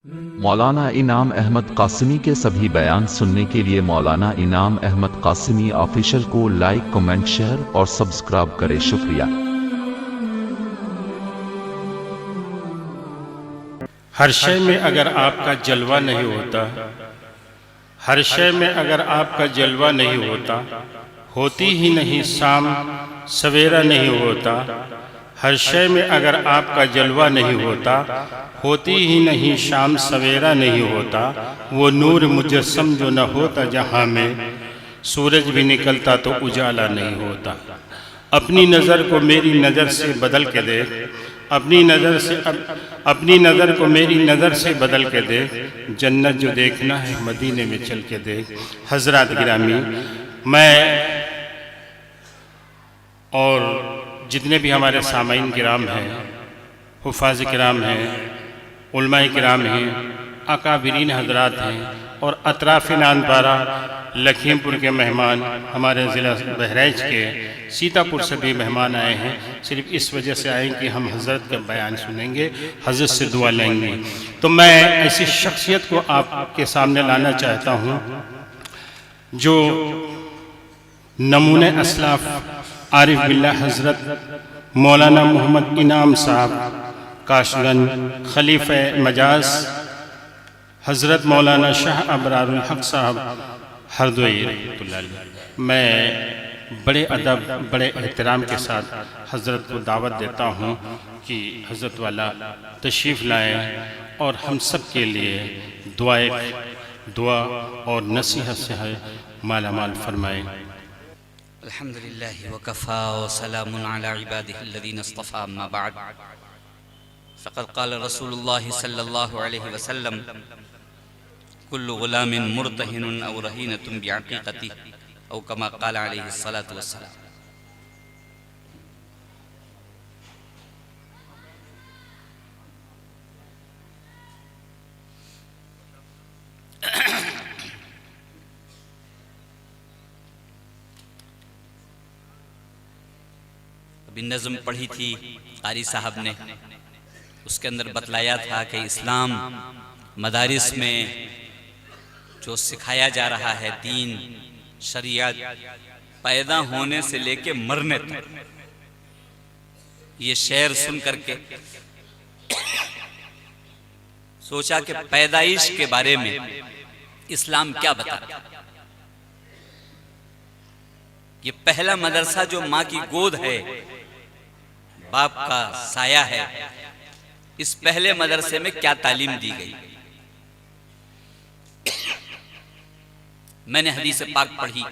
मौलाना इनाम अहमद कासिमी के सभी बयान सुनने के लिए मौलाना इनाम अहमद कासिमी ऑफिशियल को लाइक, कमेंट, शेयर और सब्सक्राइब करें। शुक्रिया। हर शय में अगर आपका जलवा नहीं होता, हर शय में अगर आपका जलवा नहीं होता, होती ही नहीं शाम सवेरा नहीं होता। हर शय में अगर आपका जलवा नहीं होता, होती ही नहीं शाम सवेरा नहीं होता। वो नूर मुजस्सम जो न होता जहाँ में, सूरज भी निकलता तो उजाला नहीं होता। अपनी नज़र को मेरी नज़र से बदल के देख, अपनी नज़र को मेरी नज़र से बदल के देख। जन्नत जो देखना है मदीने में चल के देख। हज़रात गिरामी, मैं और जितने भी हमारे सामाईन किराम हैं, हुफ़ाज़ किराम हैं, उलमाए किराम हैं, अकाबिरीन हज़रात हैं और अतराफ़ नानपारा लखीमपुर के मेहमान, हमारे ज़िला बहराइच के सीतापुर से भी मेहमान आए हैं। सिर्फ इस वजह से आए कि हम हज़रत का बयान सुनेंगे, हज़रत से दुआ लेंगे। तो मैं ऐसी शख्सियत को आपके सामने लाना चाहता हूँ जो नमूने असलाफ़ आरिफ बिल्लाह हज़रत मौलाना मोहम्मद इनाम साहब काशगंज, खलीफे मजाज हज़रत मौलाना शाह अबरारुल हक साहब हरदोई रहमतुल्लाह अलैह। मैं बड़े अदब, बड़े एहतराम के साथ हज़रत को दावत देता हूँ कि हज़रत वाला तशरीफ़ लाएँ और हम सब के लिए दुआ और नसीहत से है माला माल फरमाएँ। अल्हम्दुलिल्लाहि व कफ़ा व सलामुन अला इबादिहिल्लज़ीना इस्तफ़ा, अम्मा बअद। फ़क़द क़ाल रसूलुल्लाहि सल्लल्लाहु अलैहि वसल्लम, कुल्लु ग़ुलामिन मुर्तहिनुन औ रहीनतुन बिअक़ीक़तिही औ कमा क़ाल अलैहि सलातु वस्सलाम। अभी नज़्म पढ़ी थी कारी साहब ने, उसके अंदर बतलाया था कि इस्लाम मदारिस में जो सिखाया जा रहा है दीन शरीयत, पैदा होने से लेके मरने तक। ये शेर सुन करके सोचा कि पैदाइश के बारे में इस्लाम क्या बताता। ये पहला मदरसा जो माँ की गोद है, बाप का साया है, इस पहले मदरसे में क्या तालीम दी गई। मैंने हदीस पाक पढ़ी,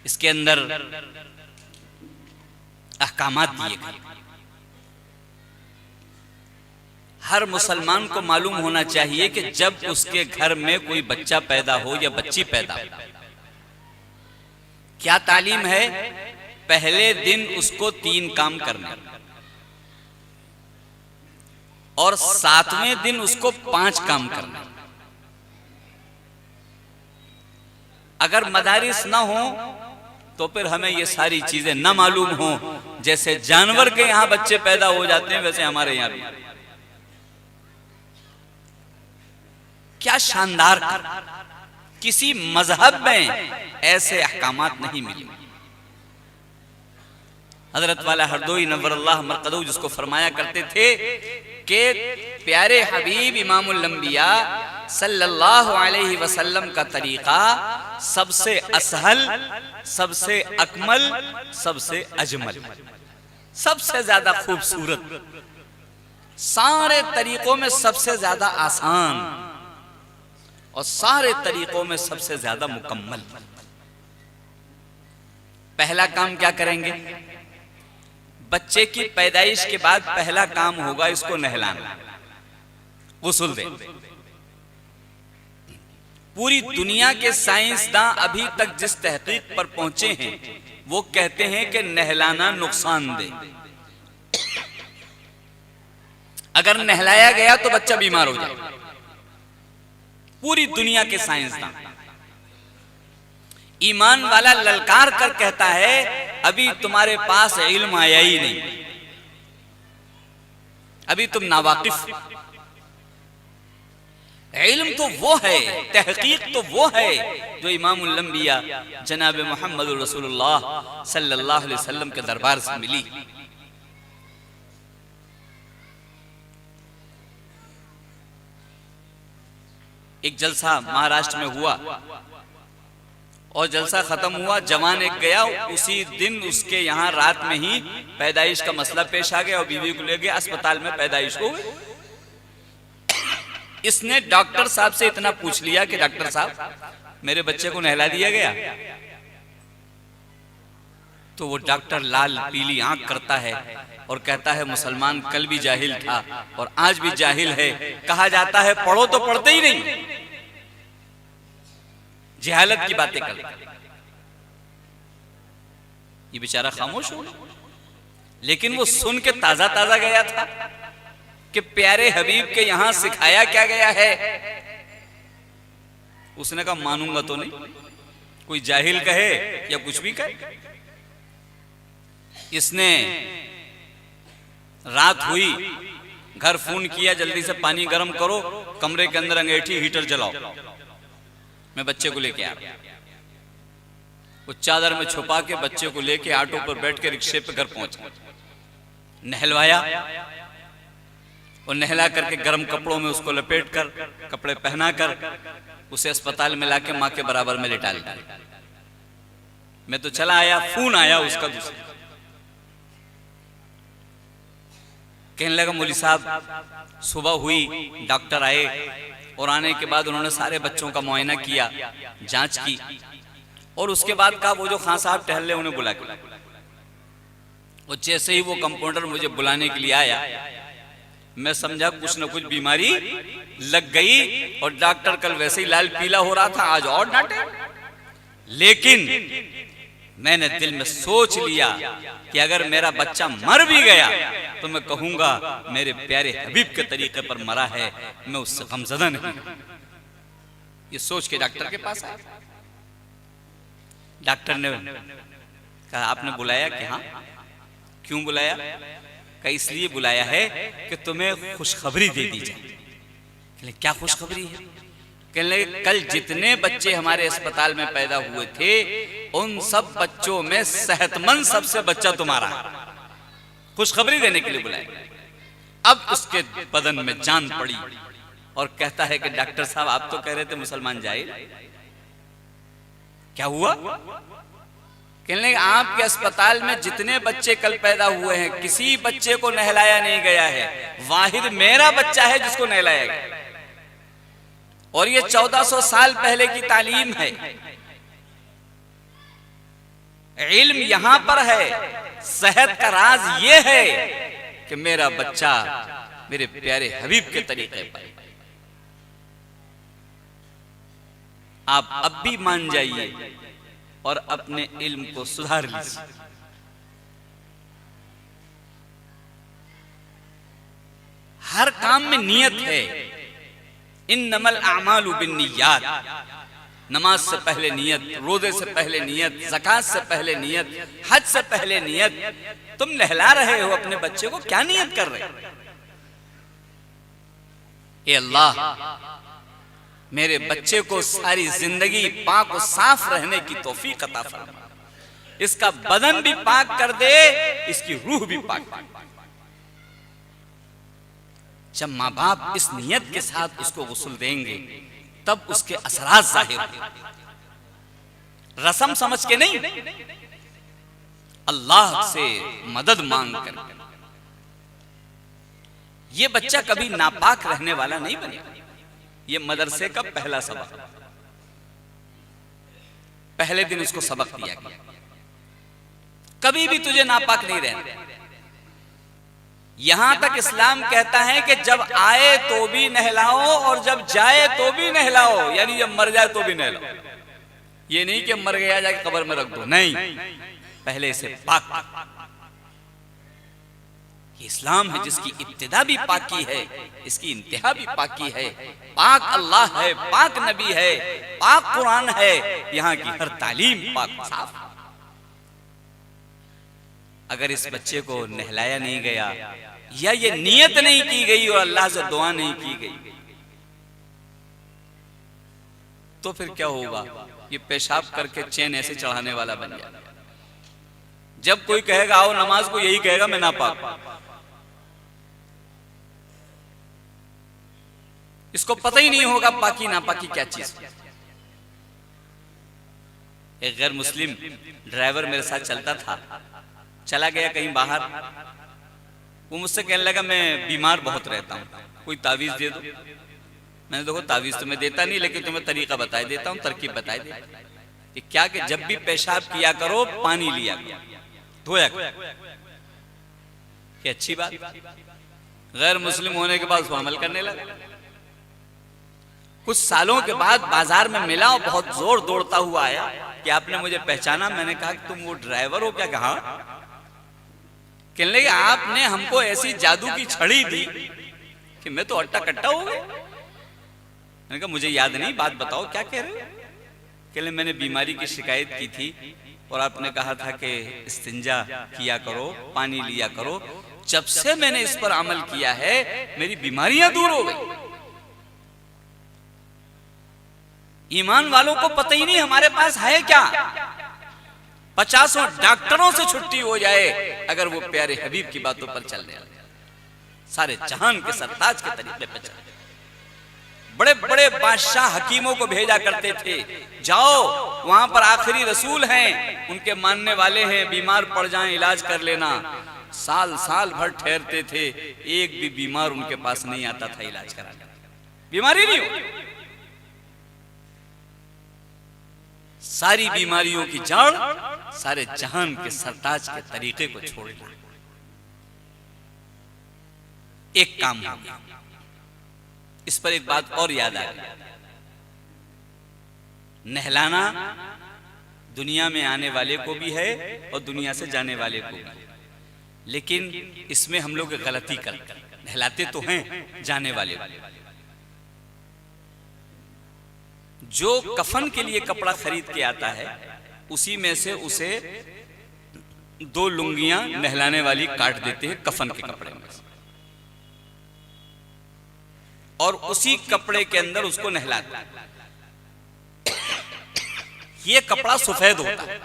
इसके अंदर अहकामात दिए गए। हर मुसलमान को मालूम होना चाहिए कि जब उसके घर में कोई बच्चा पैदा हो या बच्ची पैदा हो, क्या तालीम है। पहले दिन उसको 3 काम करने और 7वें दिन उसको 5 काम करने। अगर मदारिस ना हो तो फिर हमें ये सारी चीजें ना मालूम हो। जैसे जानवर के यहां बच्चे पैदा हो जाते हैं, वैसे हमारे यहां भी। क्या शानदार! किसी मजहब में ऐसे अहकामात नहीं मिले। हजरत वाला हरदोई नव्वरल्लाह मरकदहू जिसको फरमाया करते थे कि प्यारे हबीब इमामुल अंबिया सल्लल्लाहु अलैहि वसल्लम का तरीका सबसे असहल, सबसे अकमल, सबसे अजमल, सबसे ज्यादा खूबसूरत, सारे तरीकों में सबसे ज्यादा आसान और सारे तरीकों में सबसे ज्यादा मुकम्मल। पहला काम क्या करेंगे? बच्चे की पैदाइश के बाद पहला काम होगा इसको नहलाना, गुस्ल दे। पूरी दुनिया के साइंसदां अभी तक जिस तहकीक पर पहुंचे हैं वो कहते हैं कि नहलाना नुकसानदेह। अगर नहलाया गया तो बच्चा बीमार हो जाएगा। पूरी दुनिया के साइंसदां, ईमान वाला ललकार कर कहता है अभी तुम्हारे पास इल्म आया ही नहीं, अभी तुम नावाकिफ। इल्म तो वो है, तहकीक तो वो है जो इमामुल अंबिया जनाब मोहम्मद रसूलुल्लाह सल्लल्लाहु अलैहि वसल्लम के दरबार से मिली। एक जलसा महाराष्ट्र में हुआ और जलसा खत्म हुआ, जवान एक गया, उसी दिन उसके यहाँ रात में ही पैदाइश का मसला पेश आ गया और बीवी को ले गया अस्पताल में, पैदाइश हो गई। इसने डॉक्टर साहब से इतना पूछ लिया कि डॉक्टर साहब मेरे बच्चे को नहला दिया गया? तो वो डॉक्टर लाल पीली आंख करता है और कहता है मुसलमान कल भी जाहिल था और आज भी जाहिल है। कहा जाता है पढ़ो तो पढ़ते ही नहीं, जहालत की बातें कर। ये बेचारा खामोश हो, लेकिन वो सुन के ताजा ताजा गया था कि प्यारे हबीब के यहां सिखाया क्या गया है। उसने कहा मानूंगा तो नहीं, कोई जाहिल कहे या कुछ भी कहे। इसने रात हुई, घर फोन किया जल्दी से पानी गर्म करो, कमरे के अंदर अंगीठी हीटर जलाओ, मैं बच्चे को लेके आ रहा। वो चादर में छुपा के बच्चे को लेके ऑटो पर बैठ के रिक्शे पे घर पहुंचा, नहलवाया और नहला करके गर्म कपड़ों में उसको लपेट कर, कपड़े पहना कर उसे अस्पताल में लाके मां के बराबर में लिटा लिया। मैं तो चला आया, फोन आया उसका दूसरा, कहने लगा मौलवी साहब सुबह हुई, डॉक्टर आए और आने के बाद उन्होंने सारे बच्चों का मुआयना किया, जांच की और उसके बाद कहा वो जो खान साहब टहल रहे उन्हें बुला के। और जैसे ही वो कंपाउंडर मुझे बुलाने के लिए आया, मैं समझा कुछ न कुछ बीमारी लग गई और डॉक्टर कल वैसे ही लाल पीला हो रहा था, आज और डांटे। लेकिन मैंने दिल में सोच लिया कि अगर मेरा बच्चा मर भी गया तो मैं कहूंगा मेरे प्यारे हबीब के तरीके पर मरा है, मैं उससे गमज़दा नहीं। ये सोच के डॉक्टर के पास आया। डॉक्टर ने कहा आपने बुलाया कि हाँ। क्यों बुलाया? कहा इसलिए बुलाया है कि तुम्हें खुशखबरी दे दी जाए। क्या खुशखबरी है? कहने लगे कल जितने बच्चे हमारे अस्पताल में पैदा हुए थे उन सब बच्चों में सेहतमंद सबसे बच्चा तुम्हारा है। खुशखबरी देने के लिए बुलाया। अब उसके बदन में जान पड़ी और कहता है कि डॉक्टर साहब आप तो कह रहे थे मुसलमान जाहिल, क्या हुआ? कहने लगे आपके अस्पताल में जितने बच्चे कल पैदा हुए हैं किसी बच्चे को नहलाया नहीं गया है, वाहिद मेरा बच्चा है जिसको नहलाया गया। और ये 1400 साल पहले की तालीम है। इल्म यहां पर है, सेहत का राज ये है कि मेरा बच्चा मेरे प्यारे हबीब के तरीके पर। आप अब भी मान जाइए और अपने इल्म को सुधार लीजिए। हर काम में नियत है। इन्नमल अमालु बिन्नियात, नमाज से पहले नियत, रोजे से पहले नियत, ज़कात से पहले नियत, हज से पहले नियत। तुम नहला रहे हो अपने बच्चे को, क्या नियत कर रहे हो? ए अल्लाह मेरे बच्चे को सारी जिंदगी पाक और साफ रहने की तौफीक अता फरमा, इसका बदन भी पाक कर दे, इसकी रूह भी पाक कर दे। जब माँ बाप इस नियत के साथ उसको गुस्ल देंगे तब उसके असरात जाहिर होंगे। रस्म समझ के नहीं, अल्लाह से मदद मांग कर। ये बच्चा कभी नापाक रहने वाला नहीं बनेगा। ये मदरसे का पहला सबक, पहले दिन उसको सबक दिया गया कभी भी तुझे नापाक नहीं रहना। यहां तक इस्लाम कहता है कि जब आए तो भी नहलाओ और जब जाए तो भी नहलाओ, यानी जब मर जाए तो भी नहलाओ। ये नहीं कि मर गया जाके कब्र में रख दो, नहीं, पहले इसे पाक। ये इस्लाम है जिसकी इब्तिदा भी पाकी है, इसकी इंतहा भी पाकी है। पाक अल्लाह है, पाक नबी है, पाक कुरान है, यहाँ की हर तालीम पाक साफ। अगर इस बच्चे को नहलाया नहीं गया या ये नियत नहीं की गई और अल्लाह से दुआ नहीं की गई तो फिर क्या होगा, ये पेशाब करके चैन ऐसे चढ़ाने वाला बन गया। जब कोई कहेगा आओ नमाज को, यही कहेगा मैं नापाक। इसको पता ही नहीं होगा पाकी नापाकी क्या चीज। एक गैर मुस्लिम ड्राइवर मेरे साथ चलता था, चला गया कहीं बाहर। वो मुझसे कहने लगा मैं बीमार बहुत रहता हूँ, कोई तावीज दे दो। मैंने देखो तावीज तो मैं देता नहीं, लेकिन तुम्हें तरीका बताए देता हूँ, तरकीब बताए देता हूँ कि क्या कि जब भी पेशाब किया करो पानी लिया करो, धोया करो। कि अच्छी बात। गैर मुस्लिम होने के बाद उसको अमल करने लगा। कुछ सालों के बाद बाजार में मिला और बहुत जोर दौड़ता हुआ आया कि आपने मुझे पहचाना। मैंने कहा कि तुम वो ड्राइवर हो क्या? कहा। कहने लगे आपने हमको ऐसी जादू की छड़ी दी कि मैं तो अट्टा कट्टा हो गया। मैंने कहा मुझे याद नहीं, बात बताओ क्या कह रहे हो? कहने मैंने बीमारी की शिकायत की थी और आपने कहा था कि इस्तिंजा किया करो, पानी लिया करो। जब से मैंने इस पर अमल किया है मेरी बीमारियां दूर हो गई। ईमान वालों को पता ही नहीं हमारे पास है क्या। 50 डॉक्टरों से छुट्टी हो जाए अगर वो प्यारे हबीब की बातों पर चलने लगे, सारे जहान के सरताज के तरीके पर चले। बड़े बड़े बादशाह हकीमों को भेजा करते थे, जाओ वहां पर आखिरी रसूल हैं, उनके मानने वाले हैं, बीमार पड़ जाएं इलाज कर लेना। साल साल भर ठहरते थे, एक भी बीमार उनके पास नहीं आता था इलाज कराने। बीमारी नहीं हो, सारी बीमारियों की जड़ सारे जहान के सरताज के तरीके को छोड़ना। एक काम हो गया। इस पर एक बात और याद आ गई। नहलाना दुनिया में आने वाले को भी है और दुनिया से जाने वाले को भी, लेकिन इसमें हम लोग गलती करते हैं। नहलाते तो हैं जाने वाले को। जो कफन के लिए कपड़ा खरीद के आता है उसी में से उसे 2 लुंगियां नहलाने वाली काट देते हैं कफन के कपड़े में से, और उसी कपड़े के अंदर उसको नहलाते हैं। ये कपड़ा सफेद होता है।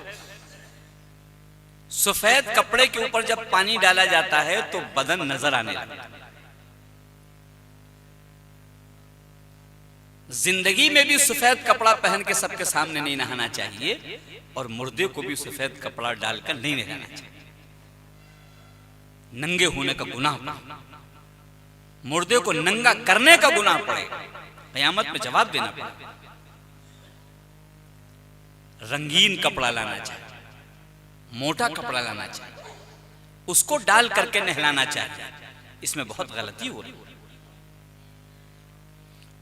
सफेद कपड़े के ऊपर जब पानी डाला जाता है तो बदन नजर आने लगता है। जिंदगी में भी सफेद कपड़ा पहन के सबके सामने नहीं नहाना चाहिए, और मुर्दे को भी सफेद कपड़ा डालकर नहीं नहाना चाहिए। नंगे होने का गुनाह, मुर्दे को नंगा करने का गुनाह पड़ेगा, कयामत में जवाब देना पड़ेगा। रंगीन कपड़ा लाना चाहिए, मोटा कपड़ा लाना चाहिए, उसको डाल करके नहलाना चाहिए। इसमें बहुत गलती हो रही है।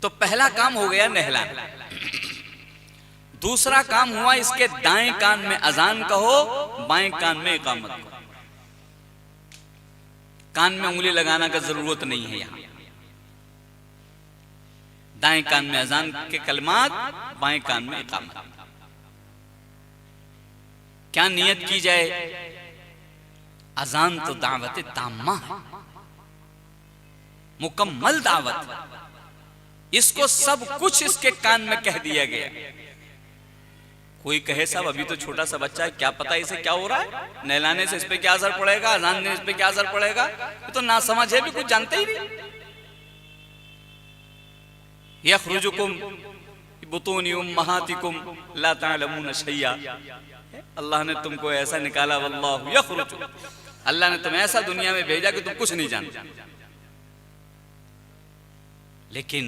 तो पहला काम हो गया नहलाना। दूसरा काम हुआ इसके दाएं कान में अजान कहो, बाएं कान में इकामत कहो। कान में उंगली लगाना का जरूरत नहीं है यहां। दाएं कान में अजान के कलमात, बाएं कान में इकामत। क्या नियत की जाए? अजान तो दावत ताम्मा है, मुकम्मल दावत। इसको सब कुछ इसके कान में कह दिया गया। कोई कहे साहब अभी तो छोटा सा बच्चा है, क्या पता इसे क्या हो रहा है, नहलाने से इस पे क्या असर पड़ेगा, अजान देने इस पे क्या असर पड़ेगा। ये तो ना समझ है, भी कुछ जानते ही नहीं। यखरुजुकुम बुतूनी उम्महातिकुम ला तालमून शैया। अल्लाह ने तुमको ऐसा निकाला, वल्लाहु यखरुजु, अल्लाह ने तुम्हें ऐसा दुनिया में भेजा कि तुम कुछ नहीं जानते। लेकिन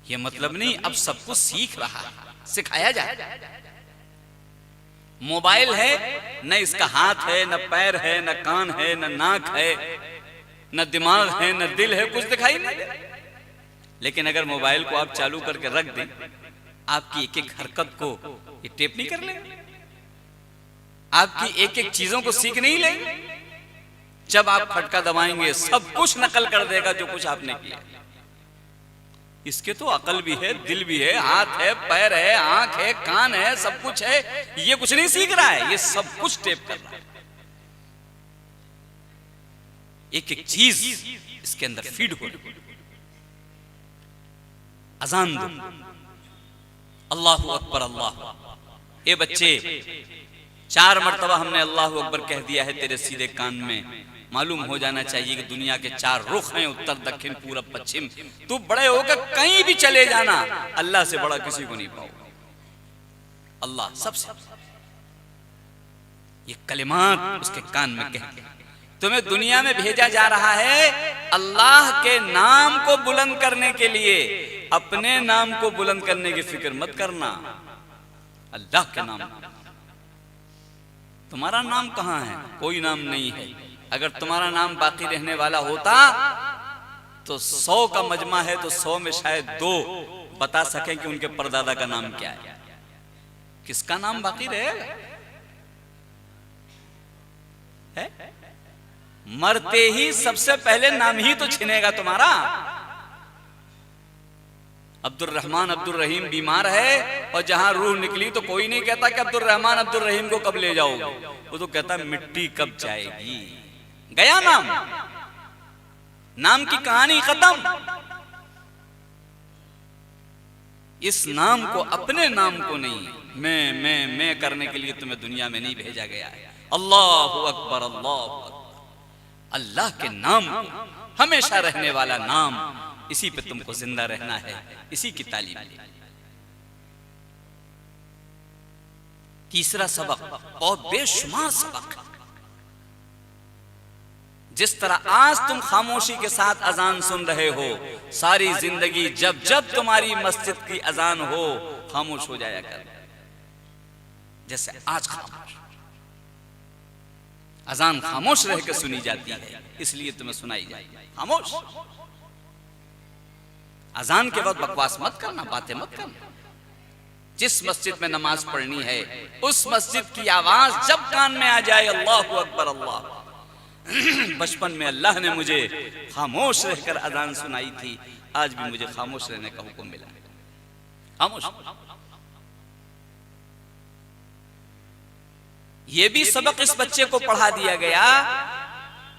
ये मतलब नहीं अब सब कुछ सीख रहा है, सिखाया जाए। मोबाइल है, न इसका हाथ है, न पैर है, न कान है, न नाक है, न दिमाग है, न दिल है, कुछ दिखाई नहीं। लेकिन अगर मोबाइल को आप चालू करके रख दें, आपकी एक एक हरकत को ये टेप नहीं कर लेंगे, आपकी एक एक चीजों को सीख नहीं लेंगे। जब आप खटका दबाएंगे सब कुछ नकल कर देगा जो कुछ आपने किया। इसके तो अकल भी है, दिल भी है, हाथ है, पैर है, आंख है, कान है, सब कुछ है। ये कुछ नहीं सीख रहा है, ये सब कुछ टेप कर रहा है। एक एक चीज इसके अंदर फीड हो रही। अजान दो, अल्लाहु अकबर अल्लाह। ए बच्चे, 4 मरतबा हमने अल्लाहु अकबर कह दिया है तेरे सीधे कान में, मालूम हो जाना चाहिए कि दुनिया के 4 रुख हैं, उत्तर दक्षिण पूरब पश्चिम। तू बड़े होकर कहीं भी चले जाना, अल्लाह से बड़ा किसी को नहीं पाओगे। अल्लाह सबसे, ये कलिमात उसके कान में कह के तुम्हें दुनिया में भेजा जा रहा है अल्लाह के नाम को बुलंद करने के लिए। अपने नाम को बुलंद करने की फिक्र मत करना, अल्लाह के नाम। तुम्हारा नाम कहां है? कोई नाम नहीं है। अगर तुम्हारा नाम बाकी रहने वाला होता तो 100 का मजमा है तो 100 में शायद 2 बता सकें कि उनके परदादा का नाम क्या है। किसका नाम बाकी रहेगा? है? मरते ही सबसे पहले नाम ही तो छिनेगा तुम्हारा। अब्दुल रहमान अब्दुल रहीम बीमार है और जहां रूह निकली तो कोई नहीं कहता कि अब्दुल रहमान अब्दुल रहीम को कब ले जाओगे, वो तो कहता मिट्टी कब जाएगी। गया नाम, नाम की कहानी खत्म। इस नाम को, अपने नाम को नहीं, मैं करने के लिए तुम्हें दुनिया में नहीं भेजा गया है। अल्लाहु अकबर अल्लाहु अकबर। अल्लाह के नाम हमेशा रहने वाला नाम, इसी पे तुमको जिंदा रहना है, इसी की तालीम। तीसरा सबक बहुत बेशुमार सबक। जिस तरह आज तुम खामोशी के साथ अजान सुन रहे हो, सारी जिंदगी जब जब तुम्हारी मस्जिद की अजान हो खामोश हो जाया कर, जैसे आज खामोश। अजान खामोश रह के सुनी जाती है, इसलिए तुम्हें सुनाई जाए खामोश। अजान के वक्त बकवास मत करना, बातें मत करना। जिस मस्जिद में नमाज पढ़नी है उस मस्जिद की आवाज जब कान में आ जाए, अल्लाहु अकबर अल्लाह। बचपन में अल्लाह ने मुझे खामोश रहकर अजान सुनाई थी, आज भी मुझे खामोश रहने का हुक्म मिला। खामोश। ये भी सबक इस बच्चे को पढ़ा दिया गया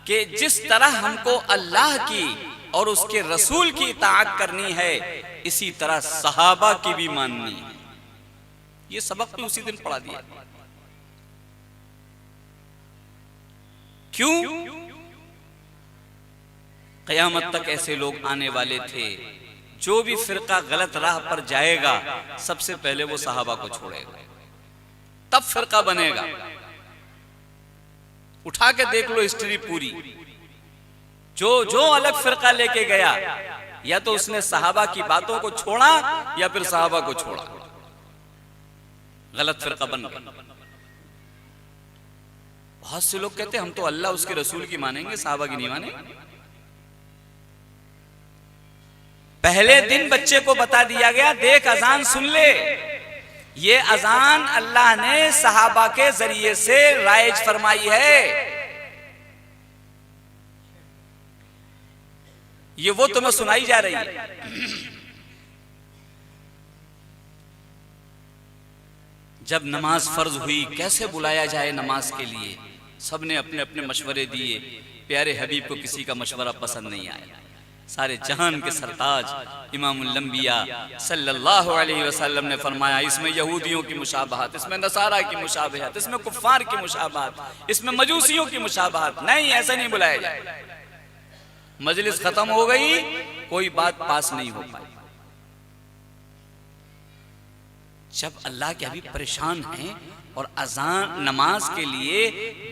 कि जिस तरह हमको अल्लाह की और उसके रसूल की इताअत करनी है, इसी तरह सहाबा की भी माननी है। ये सबक भी उसी दिन पढ़ा दिया। क्यों? क़यामत तक ऐसे लोग आने वाले थे, जो भी फिरका गलत राह पर जाएगा सबसे पहले वो सहाबा को छोड़ेगा, तब फिरका बनेगा। उठा के देख लो हिस्ट्री पूरी, जो अलग फिरका लेके गया, या तो उसने सहाबा की बातों को छोड़ा या फिर सहाबा को छोड़ा, गलत फिरका बन गया। बहुत से लोग कहते हैं हम तो अल्लाह उसके रसूल की मानेंगे, सहाबा की नहीं मानेंगे। पहले दिन बच्चे को बता दिया गया, देख अजान सुन ले, ये अजान अल्लाह ने सहाबा के जरिए से राइज फरमाई है। ये वो तुम्हें सुनाई जा रही है। जब नमाज फर्ज हुई, कैसे बुलाया जाए नमाज के लिए, सबने अपने अपने मशवरे दिए। प्यारे हबीब को किसी का मशवरा पसंद नहीं आया। सारे जहान के सरताज इमामुल अंबिया सल्लल्लाहु अलैहि वसल्लम ने फरमाया, इसमें यहूदियों की मुशाबहत, इसमें नसारा की मुशाबहत, इसमें कुफ्फार की मुशाबहत, इसमें मजूसियों की मुशाबहत नहीं, ऐसा नहीं बुलाया जाए। मजलिस खत्म हो गई, कोई बात पास नहीं हो पाई। जब अल्लाह के हबीब परेशान हैं और अजान नमाज के लिए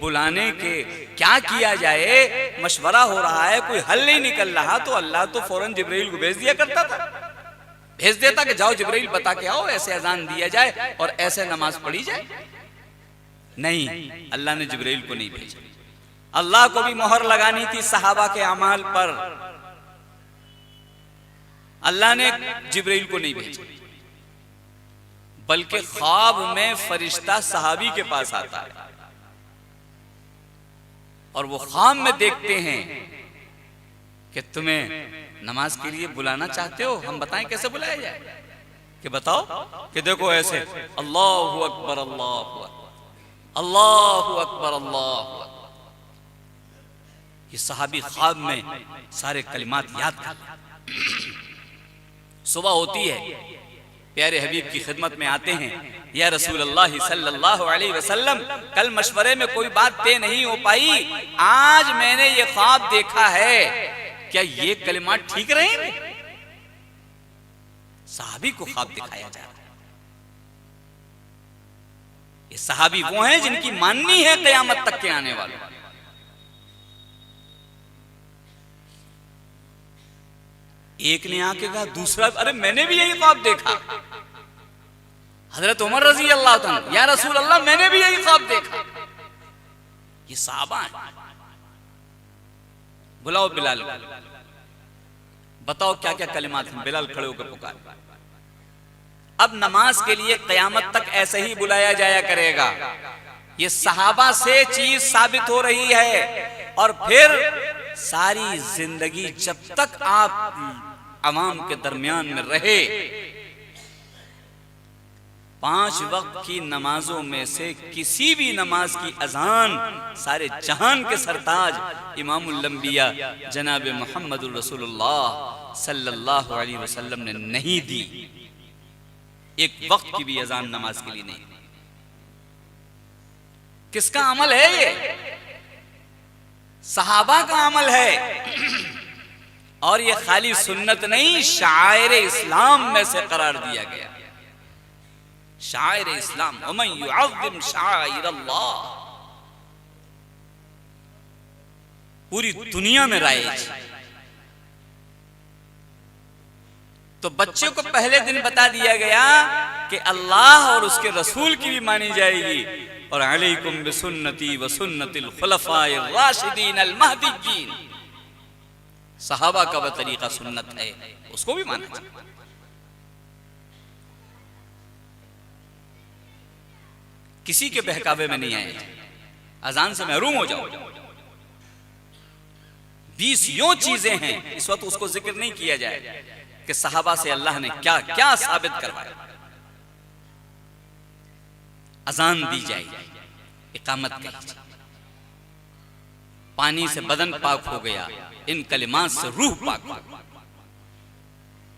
बुलाने के क्या किया जाए मशवरा हो रहा है, कोई हल नहीं निकल रहा, तो अल्लाह तो फौरन जिब्राइल को भेज दिया करता था। भेज देता कि जाओ जिब्राइल बता के आओ, ऐसे अजान दिया जाए और ऐसे नमाज पढ़ी जाए। नहीं, अल्लाह ने जिब्राइल को नहीं भेजा। अल्लाह को भी मोहर लगानी थी सहाबा के अमाल पर, अल्लाह ने जिब्राइल को नहीं भेजा, बल्कि ख्वाब में फरिश्ता सहाबी के पास आता है और वो ख्वाब में देखते हैं कि तुम्हें नमाज के लिए बुलाना चाहते हो, हम बताएं कैसे बुलाया जाए। कि बताओ कि देखो ऐसे, अल्लाहु अकबर अल्लाहु अकबर अल्लाहु अकबर अल्लाहु अकबर। ये सहाबी ख्वाब में सारे कलिमात याद कर सुबह होती है, प्यारे हबीब की खिदमत में आते हैं, या रसूल अल्लाह सल्लल्लाहु अलैहि वसल्लम, कल मशवरे में कोई बात तय नहीं हो पाई, आज मैंने ये ख्वाब देखा है, क्या ये कलिमात ठीक रहेंगे? सहाबी को ख्वाब दिखाया जा रहा है। ये सहाबी वो हैं जिनकी माननी है क़यामत तक के आने वालों। एक ने आके कहा, दूसरा, अरे मैंने भी यही ख्वाब देखा। हजरत उमर रजी अल्लाह तआला, या रसूल अल्लाह मैंने भी यही ख्वाब देखा। ये सहाबा है। बुलाओ बिलाल, बताओ क्या क्या कलिमात हैं। बिलाल खड़े होकर पुकार। अब नमाज के लिए क़यामत तक ऐसे ही बुलाया जाया करेगा। ये सहाबा से चीज साबित हो रही है। और फिर सारी जिंदगी जब तक आप अवाम के दरमियान में रहे, 5 वक्त की नमाजों में से किसी भी नमाज की अजान सारे जहान के सरताज इमामुल अंबिया जनाब मुहम्मदुर रसूलुल्लाह सल्लल्लाहु अलैहि वसल्लम ने नहीं दी। एक वक्त की भी अजान नमाज के लिए नहीं। किसका अमल है ये? सहाबा का अमल है। और ये खाली सुन्नत नहीं, शायर इस्लाम में से करार दिया गया। शायर इस्लाम, वमन युअज़्ज़िम शाइर अल्लाह, पूरी दुनिया में राइज। तो बच्चे को पहले दिन बता दिया गया कि अल्लाह और उसके रसूल की भी मानी जाएगी, और अलैकुम बिसुन्नती व सुन्नतिल खुलफाए राशिदीन अल महदीयीन। सहाबा का वह तरीका सुन्नत है, उसको भी माना चाहिए। किसी के बहकावे में नहीं आए, अजान से महरूम हो जाओ। 20 यूं चीजें हैं, इस वक्त उसको जिक्र नहीं किया जाए कि सहाबा से अल्लाह ने क्या क्या साबित करवाया। अजान दी जाए, इकामत की, पानी से बदन पाक हो गया, इन कलिमात से रूह पाक हो।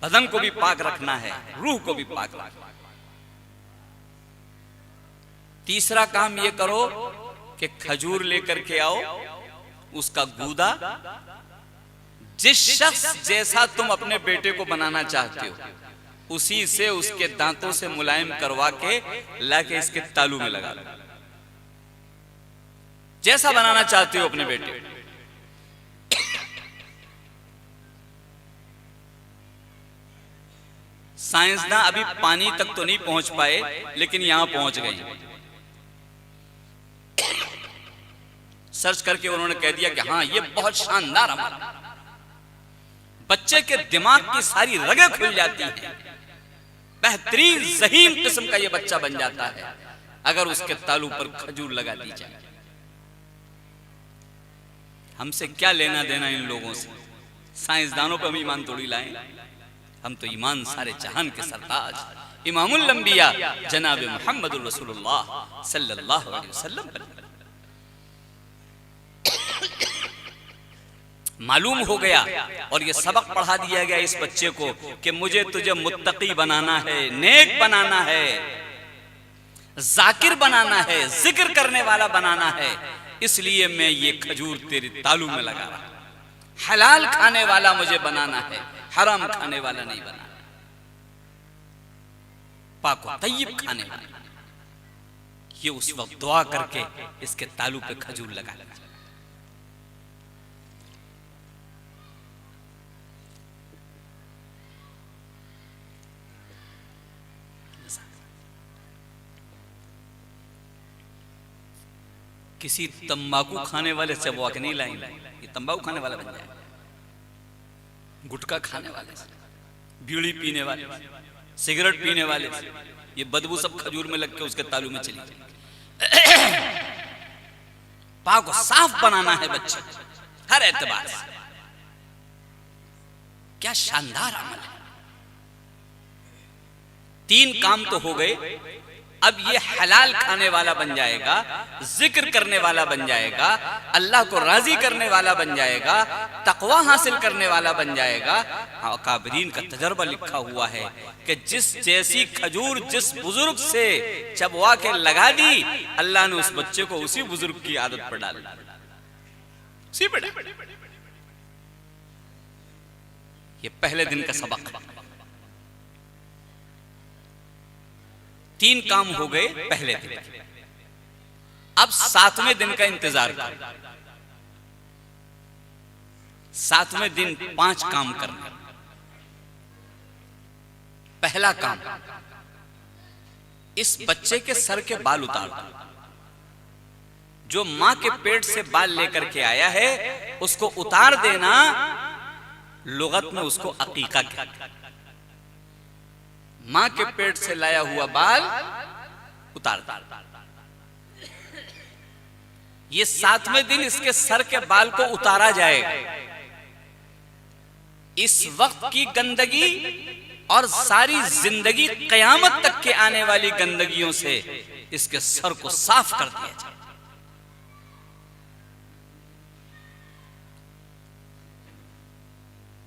बदन को भी पाक रखना है, रूह को भी पाक रखना है। तीसरा काम ये करो कि खजूर लेकर के आओ, उसका गूदा जिस शख्स जैसा तुम अपने बेटे को बनाना चाहते हो उसी से उसके दांतों से मुलायम करवा के लाके इसके तालू में लगा लो। जैसा बनाना चाहते हो अपने बेटे को। साइंसदान अभी पानी तक तो नहीं पहुंच पाए, लेकिन यहां पहुंच गए। सर्च करके उन्होंने कह दिया कि हाँ, ये बहुत शानदार अमल। बच्चे के दिमाग की सारी रगें खुल जाती हैं, बेहतरीन ज़हीन किस्म का ये बच्चा बन जाता है अगर उसके तालू पर खजूर लगा दी जाए। हमसे क्या लेना देना इन लोगों से? साइंसदानों पर हम ईमान थोड़ी लाएं। हम तो ईमान सारे जहान के सरताज इमामुल अंबिया जनाब मुहम्मदुर रसूलुल्लाह सल्लल्लाहु अलैहि वसल्लम पर मालूम हो गया। और ये सबक पढ़ा दिया गया इस बच्चे को कि मुझे तुझे मुत्तकी बनाना है, नेक बनाना है, जाकिर बनाना है, जिक्र करने वाला बनाना है। इसलिए मैं ये खजूर तेरे तालू में लगा रहा हूं। हलाल खाने वाला मुझे बनाना है, हराम खाने वाला नहीं बनाना। पाक व तय्यब खाने वाला। ये उस वक्त दुआ करके इसके तालू पे खजूर लगा लगा। किसी तंबाकू खाने वाले से वो नहीं लाएंगे, ये तंबाकू खाने वाला बन जाए। गुटखा खाने वाले से, बीड़ी पीने वाले, सिगरेट पीने वाले से, ये बदबू सब खजूर में लग के उसके तालू में चली जाए। पाक को साफ बनाना है बच्चे हर एतबार से। क्या शानदार अमल है। 3 काम तो हो गए। अब ये हलाल खाने वाला बन जाएगा, जिक्र करने वाला बन जाएगा, अल्लाह को राजी करने वाला बन जाएगा, तकवा हासिल करने वाला बन जाएगा। अकाबरीन का तजर्बा लिखा हुआ है कि जिस जैसी खजूर जिस बुजुर्ग से चबवा के लगा दी, अल्लाह ने उस बच्चे को उसी बुजुर्ग की आदत पर डाल दी। ये पहले दिन का सबक। 3 काम हो गए पहले दिन। अब 7वें दिन का इंतजार कर। 7वें दिन 5 काम करना। पहला काम, इस बच्चे के सर के बाल उतार दो। जो मां के पेट से बाल लेकर के आया है उसको उतार देना, लुगत में उसको अकीका कहते हैं। मां के पेट से लाया हुआ बाल उतार दो। ये 7वें दिन इसके सर के बाल को उतारा जाएगा। इस वक्त की गंदगी और सारी जिंदगी कयामत तक के आने वाली गंदगियों से इसके सर को साफ कर दिया जाए।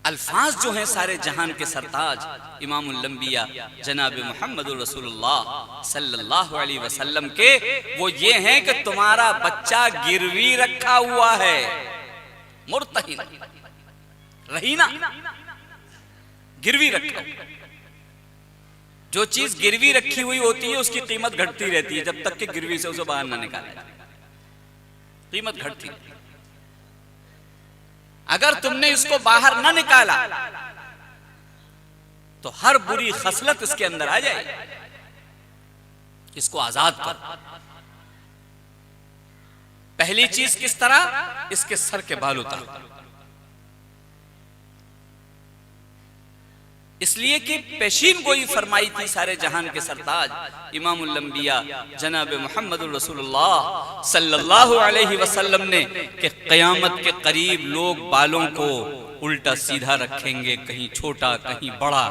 अल्फाज जो हैं सारे जहान के सरताज इमामुल लंबिया जनाब मुहम्मदुर रसूलुल्लाह सल्लल्लाहु अलैहि वसल्लम के, वो ये हैं कि तुम्हारा बच्चा गिरवी रखा हुआ है, मुर्तहिन रहीना, गिरवी रखा। जो चीज गिरवी रखी हुई होती है उसकी कीमत घटती रहती है जब तक कि गिरवी से उसे बाहर ना निकाला जाए, कीमत घटती है। अगर तुमने इसको बाहर ना निकाला तो हर बुरी खसलत इसके अंदर आ जाएगी। इसको आजाद कर। पहली चीज किस तरह, इसके सर के बाल उतार। इसलिए कि पेशीन गोई फरमाई थी सारे जहान के सरताज इमामुल लंबिया जनाब मुहम्मदुर रसूलुल्लाह सल्लल्लाहु अलैहि वसल्लम ने कि क़यामत के करीब लोग बालों को उल्टा सीधा रखेंगे, कहीं छोटा कहीं बड़ा।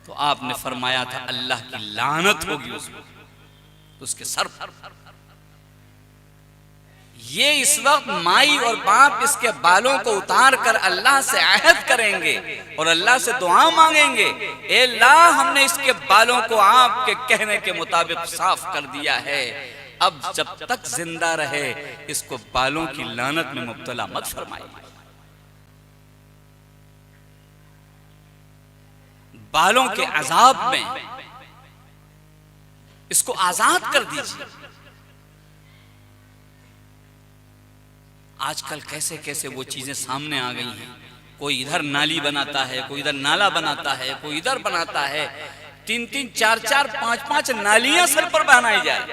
तो आपने फरमाया था अल्लाह की लानत होगी उसके सर पर। ये इस वक्त माई और बाप इसके बालों को उतार कर अल्लाह से अहद करेंगे और अल्लाह से दुआ मांगेंगे, ए अल्लाह हमने इसके बालों को आपके कहने के मुताबिक साफ कर दिया है, अब जब तक जिंदा रहे इसको बालों की लानत में मुब्तला मत फरमाइए। बालों के अजाब में इसको आजाद कर दीजिए। आजकल कैसे कैसे वो चीजें सामने आ गई हैं। कोई इधर नाली बनाता है, कोई इधर नाला बनाता है, कोई इधर बनाता है। 3-3, 4-4, 5-5 नालियां सर पर बनाई जाए,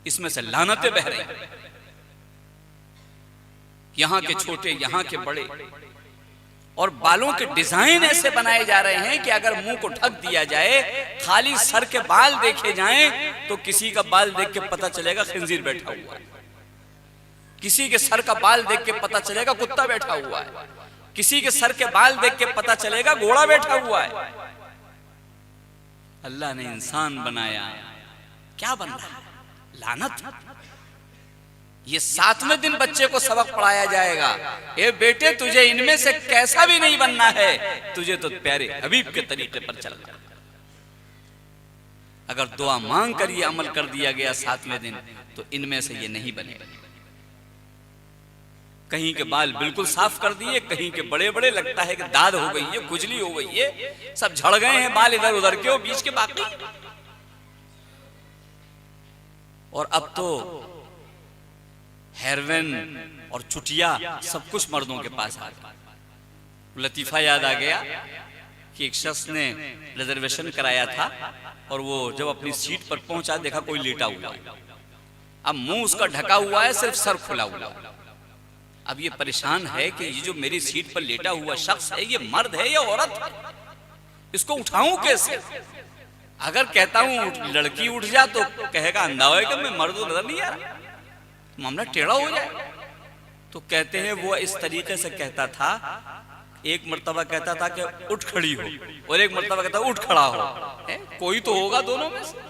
इसमें से लानतें बह रही। यहां के छोटे, यहां के बड़े, और बालों के डिजाइन ऐसे बनाए जा रहे हैं कि अगर मुंह को ढक दिया जाए, खाली सर के बाल देखे जाएं तो किसी का बाल देख के पता चलेगा खिंजीर बैठा हुआ है, किसी के सर का बाल देख के पता चलेगा कुत्ता बैठा हुआ है, किसी के सर के बाल देख के पता चलेगा घोड़ा बैठा हुआ है। अल्लाह ने इंसान बनाया, क्या बन रहा है? लानत। ये 7वें दिन बच्चे को सबक पढ़ाया जाएगा, ए बेटे तुझे इनमें से कैसा भी नहीं बनना है, तुझे तो प्यारे हबीब के तरीके पर चलना। अगर दुआ मांग कर ये अमल कर दिया गया 7वें दिन तो इनमें से ये नहीं बनेगा। कहीं के बाल बिल्कुल साफ कर दिए, कहीं के बड़े बड़े, लगता है कि दाद हो गई है, खुजली हो गई है, सब झड़ गए हैं बाल इधर उधर के, और बीच के बाकी। और अब तो हेयरवेन और चुटिया सब कुछ मर्दों के पास आ गया। लतीफा याद आ गया कि एक शख्स ने रिजर्वेशन कराया था और वो जब अपनी सीट पर पहुंचा देखा कोई लेटा हुआ है। अब मुंह उसका ढका हुआ है, सिर्फ सर खुला हुआ। अब ये परेशान है कि ये जो मेरी सीट पर लेटा हुआ शख्स है ये मर्द है या औरत है, इसको उठाऊं कैसे? अगर कहता हूं लड़की उठ जा तो कहेगा अंधा हो कि मैं मर्द नजर नहीं आ रहा, मामला टेढ़ा हो जाए। तो कहते हैं वो इस तरीके से कहता था, एक मर्तबा कहता था कि उठ खड़ी हो और एक मर्तबा कहता उठ खड़ा हो। कोई तो होगा दोनों में से।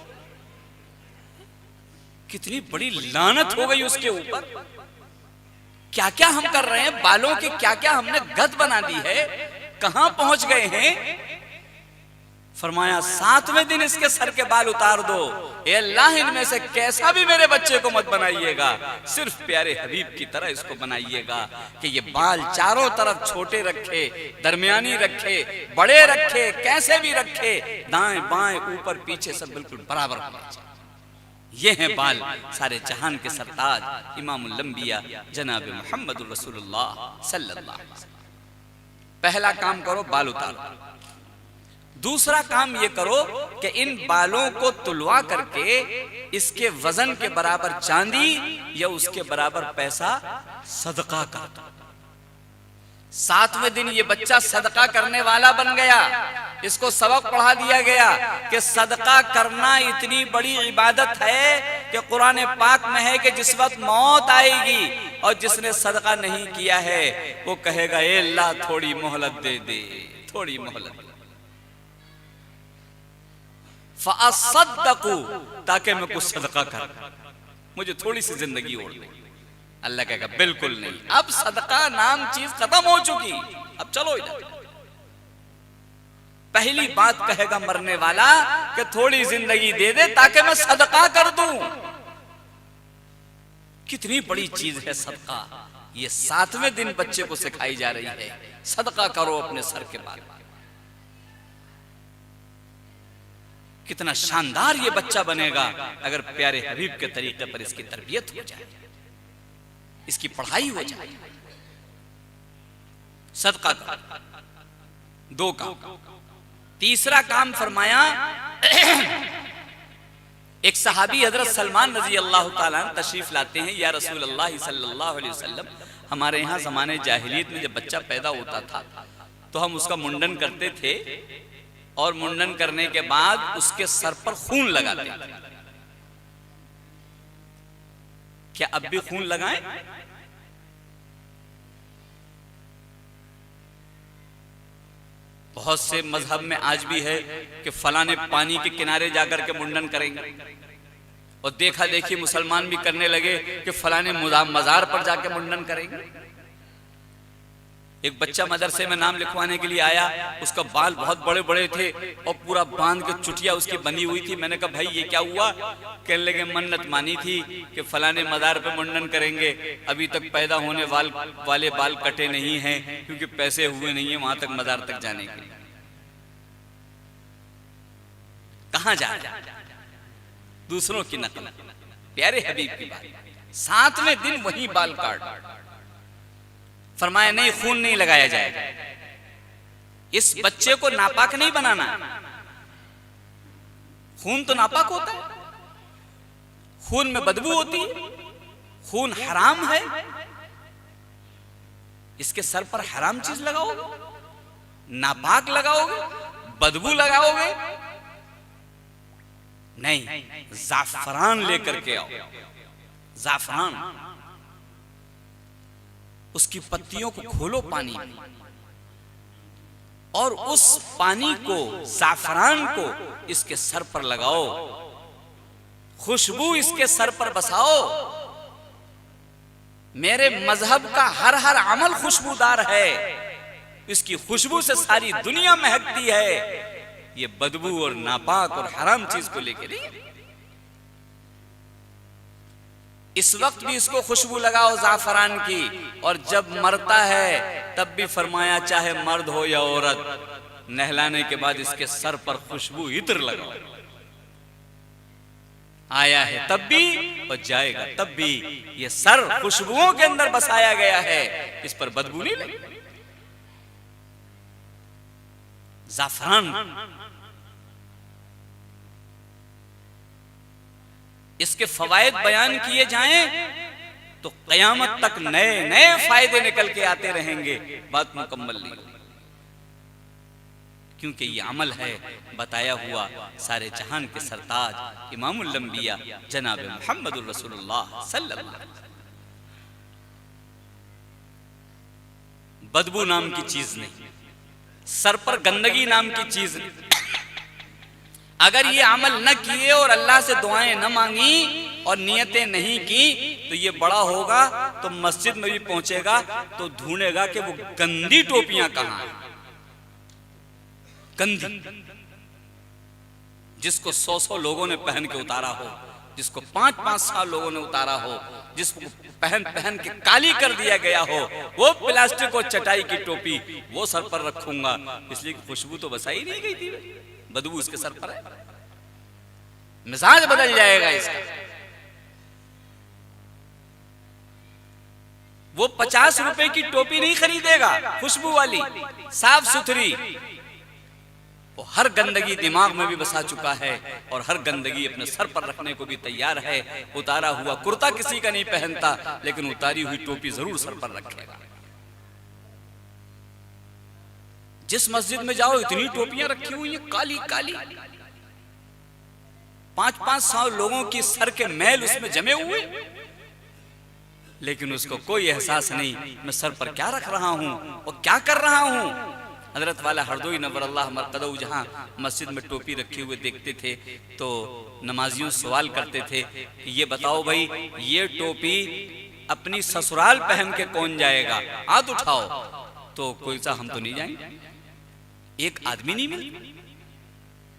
कितनी बड़ी लानत हो गई उसके ऊपर। क्या क्या हम कर रहे हैं, बालों की क्या क्या हमने गद बना दी है, कहां पहुंच गए हैं। फरमाया 7वें दिन इसके सर के बाल उतार दो। ए अल्लाह, इनमें से कैसा भी मेरे बच्चे को मत बनाइएगा, सिर्फ प्यारे हबीब की तरह इसको बनाइएगा कि ये बाल चारों तरफ छोटे रखे, दरमियानी रखे, बड़े रखे, कैसे भी रखे, दाएं बाएं ऊपर पीछे सब बिल्कुल बराबर होना चाहिए। ये हैं बाल सारे जहान के सरताज इमामुल अंबिया जनाब मुहम्मदुर रसूलुल्लाह सल्लल्लाहु अलैहि वसल्लम। पहला काम करो, बाल उतारो। दूसरा काम ये करो कि इन बालों को तुलवा करके इसके वजन के बराबर चांदी या उसके बराबर पैसा सदका कर दो। 7वें दिन ये बच्चा सदका करने वाला बन गया। इसको सबक पढ़ा दिया गया कि सदका करना इतनी बड़ी इबादत है कि कुरान पाक में है कि जिस वक्त मौत आएगी और जिसने सदका नहीं किया है वो कहेगा, ए अल्लाह थोड़ी मोहलत दे दे, थोड़ी मोहलत, फ़अस्सद्दक़ू, ताकि मैं कुछ सदका कर, मुझे थोड़ी सी जिंदगी और दे। अल्लाह कहेगा बिल्कुल नहीं, अब सदका नाम चीज खत्म हो चुकी, अब चलो इधर। पहली बात कहेगा मरने वाला कि थोड़ी जिंदगी दे दे ताकि मैं सदका कर दूं। कितनी बड़ी चीज है सदका। ये 7वें दिन बच्चे को सिखाई जा रही है, सदका करो अपने सर के बाल। कितना शानदार ये बच्चा बनेगा अगर प्यारे हबीब के तरीके पर इसकी तरबियत हो जाए, इसकी पढ़ाई हो जाए। सदका का 2 काम। तीसरा काम फरमाया, एक सहाबी हजरत सलमान रजी अल्लाह ताला अन्हु तशरीफ लाते हैं, या रसूल अल्लाह सल्लल्लाहु अलैहि वसल्लम, हमारे यहाँ ज़माने जाहिलियत में जब बच्चा पैदा होता था तो हम उसका मुंडन करते थे और मुंडन करने के बाद उसके सर पर खून लगाते थे। क्या अब भी खून लगाएं? बहुत से मजहब में आज भी है कि फलाने पानी के किनारे जाकर के मुंडन करेंगे, और देखा देखी मुसलमान भी करने लगे कि फलाने मजार पर जाके मुंडन करेंगे। एक बच्चा मदरसे में नाम लिखवाने के लिए आया, उसका बाल बहुत बड़े बड़े थे और पूरा बांध के चुटिया उसकी बनी हुई थी। मैंने कहा भाई ये क्या हुआ? कहने लगे मन्नत मानी थी कि फलाने मजार पे मुंडन करेंगे, अभी तक पैदा होने वाले बाल कटे नहीं हैं क्योंकि पैसे हुए नहीं है वहां तक मजार तक जाने के लिए। कहां जा दूसरों की नकल, प्यारे हबीब की बात। 7वें दिन वही बाल काट। फरमाया नहीं, खून नहीं लगाया जाएगा। इस बच्चे को नापाक नहीं बनाना। खून तो नापाक होता है, खून में बदबू होती है, खून हराम है। इसके सर पर हराम चीज लगाओगे, नापाक लगाओगे, बदबू लगाओगे? नहीं, जाफरान लेकर के आओ। जाफरान, उसकी पत्तियों को खोलो पानी में और उस पानी को, जाफरान को इसके सर पर लगाओ, खुशबू इसके सर पर बसाओ। मेरे मजहब का हर हर अमल खुशबूदार है, इसकी खुशबू से सारी दुनिया महकती है। ये बदबू और नापाक और हराम चीज को लेकर नहीं। इस वक्त भी इसको खुशबू लगाओ जाफरान की, और जब मरता है तब भी फरमाया चाहे मर्द हो या औरत, नहलाने के बाद इसके सर पर खुशबू इत्र लगाओ। आया है तब भी और जाएगा तब भी, ये सर खुशबुओं के अंदर बसाया गया है, इस पर बदबू नहीं लगी। जाफरान, इसके फवायद बयान किए जाएं तो कयामत तक नए नए फायदे निकल के आते रहेंगे, बात मुकम्मल नहीं, क्योंकि ये अमल है बताया हुआ सारे जहान के सरताज इमामुल अंबिया जनाब मुहम्मदुर रसूलुल्लाह सल्लल्लाहु अलैहि वसल्लम। बदबू नाम की चीज नहीं, सर पर गंदगी नाम की चीज नहीं। अगर ये अमल न किए और अल्लाह से दुआएं न मांगी और नियतें नहीं की तो ये बड़ा होगा तो मस्जिद में भी पहुंचेगा तो ढूंढेगा कि वो गंदी टोपियां कहां हैं। गंदी, जिसको 100 लोगों ने पहन के उतारा हो, जिसको 5-5 साल लोगों ने उतारा हो, जिसको पहन पहन के काली कर दिया गया हो, वो प्लास्टिक और चटाई की टोपी वो सर पर रखूंगा, इसलिए खुशबू तो बसाई नहीं गई थी, बदबू इसके सर पर है, मिजाज बदल जाएगा इसका। वो 50 रुपए की टोपी नहीं खरीदेगा खुशबू वाली साफ सुथरी, वो हर गंदगी दिमाग में भी बसा चुका है और हर गंदगी अपने सर पर रखने को भी तैयार है। उतारा हुआ कुर्ता किसी का नहीं पहनता, लेकिन उतारी हुई टोपी जरूर सर पर रखेगा। जिस मस्जिद में जाओ इतनी टोपियां रखी हुई हैं काली काली, 5-5 साल लोगों की सर के मैल उसमें जमे हुए, लेकिन उसको कोई एहसास नहीं मैं सर पर क्या रख रहा हूं और क्या कर रहा हूं। हजरत वाला हरदोई नव्वरल्लाह मरकदहू जहां मस्जिद में टोपी रखे हुए देखते थे तो नमाजियों सवाल करते थे कि ये बताओ भाई, ये टोपी अपनी ससुराल पहन के कौन जाएगा, हाथ उठाओ। तो कोई सा हम तो नहीं जाएंगे, एक आदमी नहीं मिले।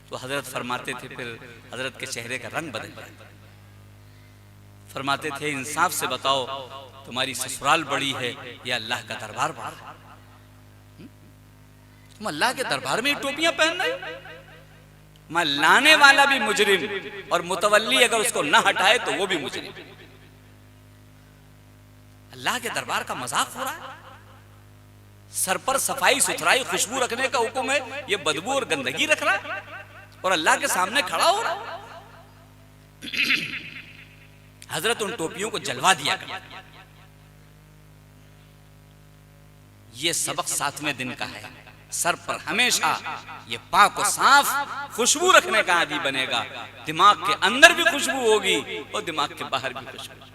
तो हजरत फरमाते थे, फिर हजरत के चेहरे का रंग बदल जाता, फरमाते थे इंसाफ से बताओ तुम्हारी ससुराल बड़ी है या अल्लाह का दरबार बड़ा है? तुम अल्लाह के दरबार में टोपियां पहन रहे हो? मैं लाने वाला भी मुजरिम और मुतवल्ली अगर उसको ना हटाए तो वो भी मुजरिम। अल्लाह के दरबार का मजाक हो रहा है। सर पर सफाई सुथराई खुशबू रखने का हुक्म है, ये बदबू और गंदगी रख रहा है और अल्लाह के सामने खड़ा हो रहा है। हजरत उन टोपियों को जलवा दिया करते। ये सबक 7वें दिन का है। सर पर हमेशा ये पाक और साफ खुशबू रखने का आदी बनेगा। दिमाग के अंदर भी खुशबू होगी और दिमाग के बाहर भी खुशबू।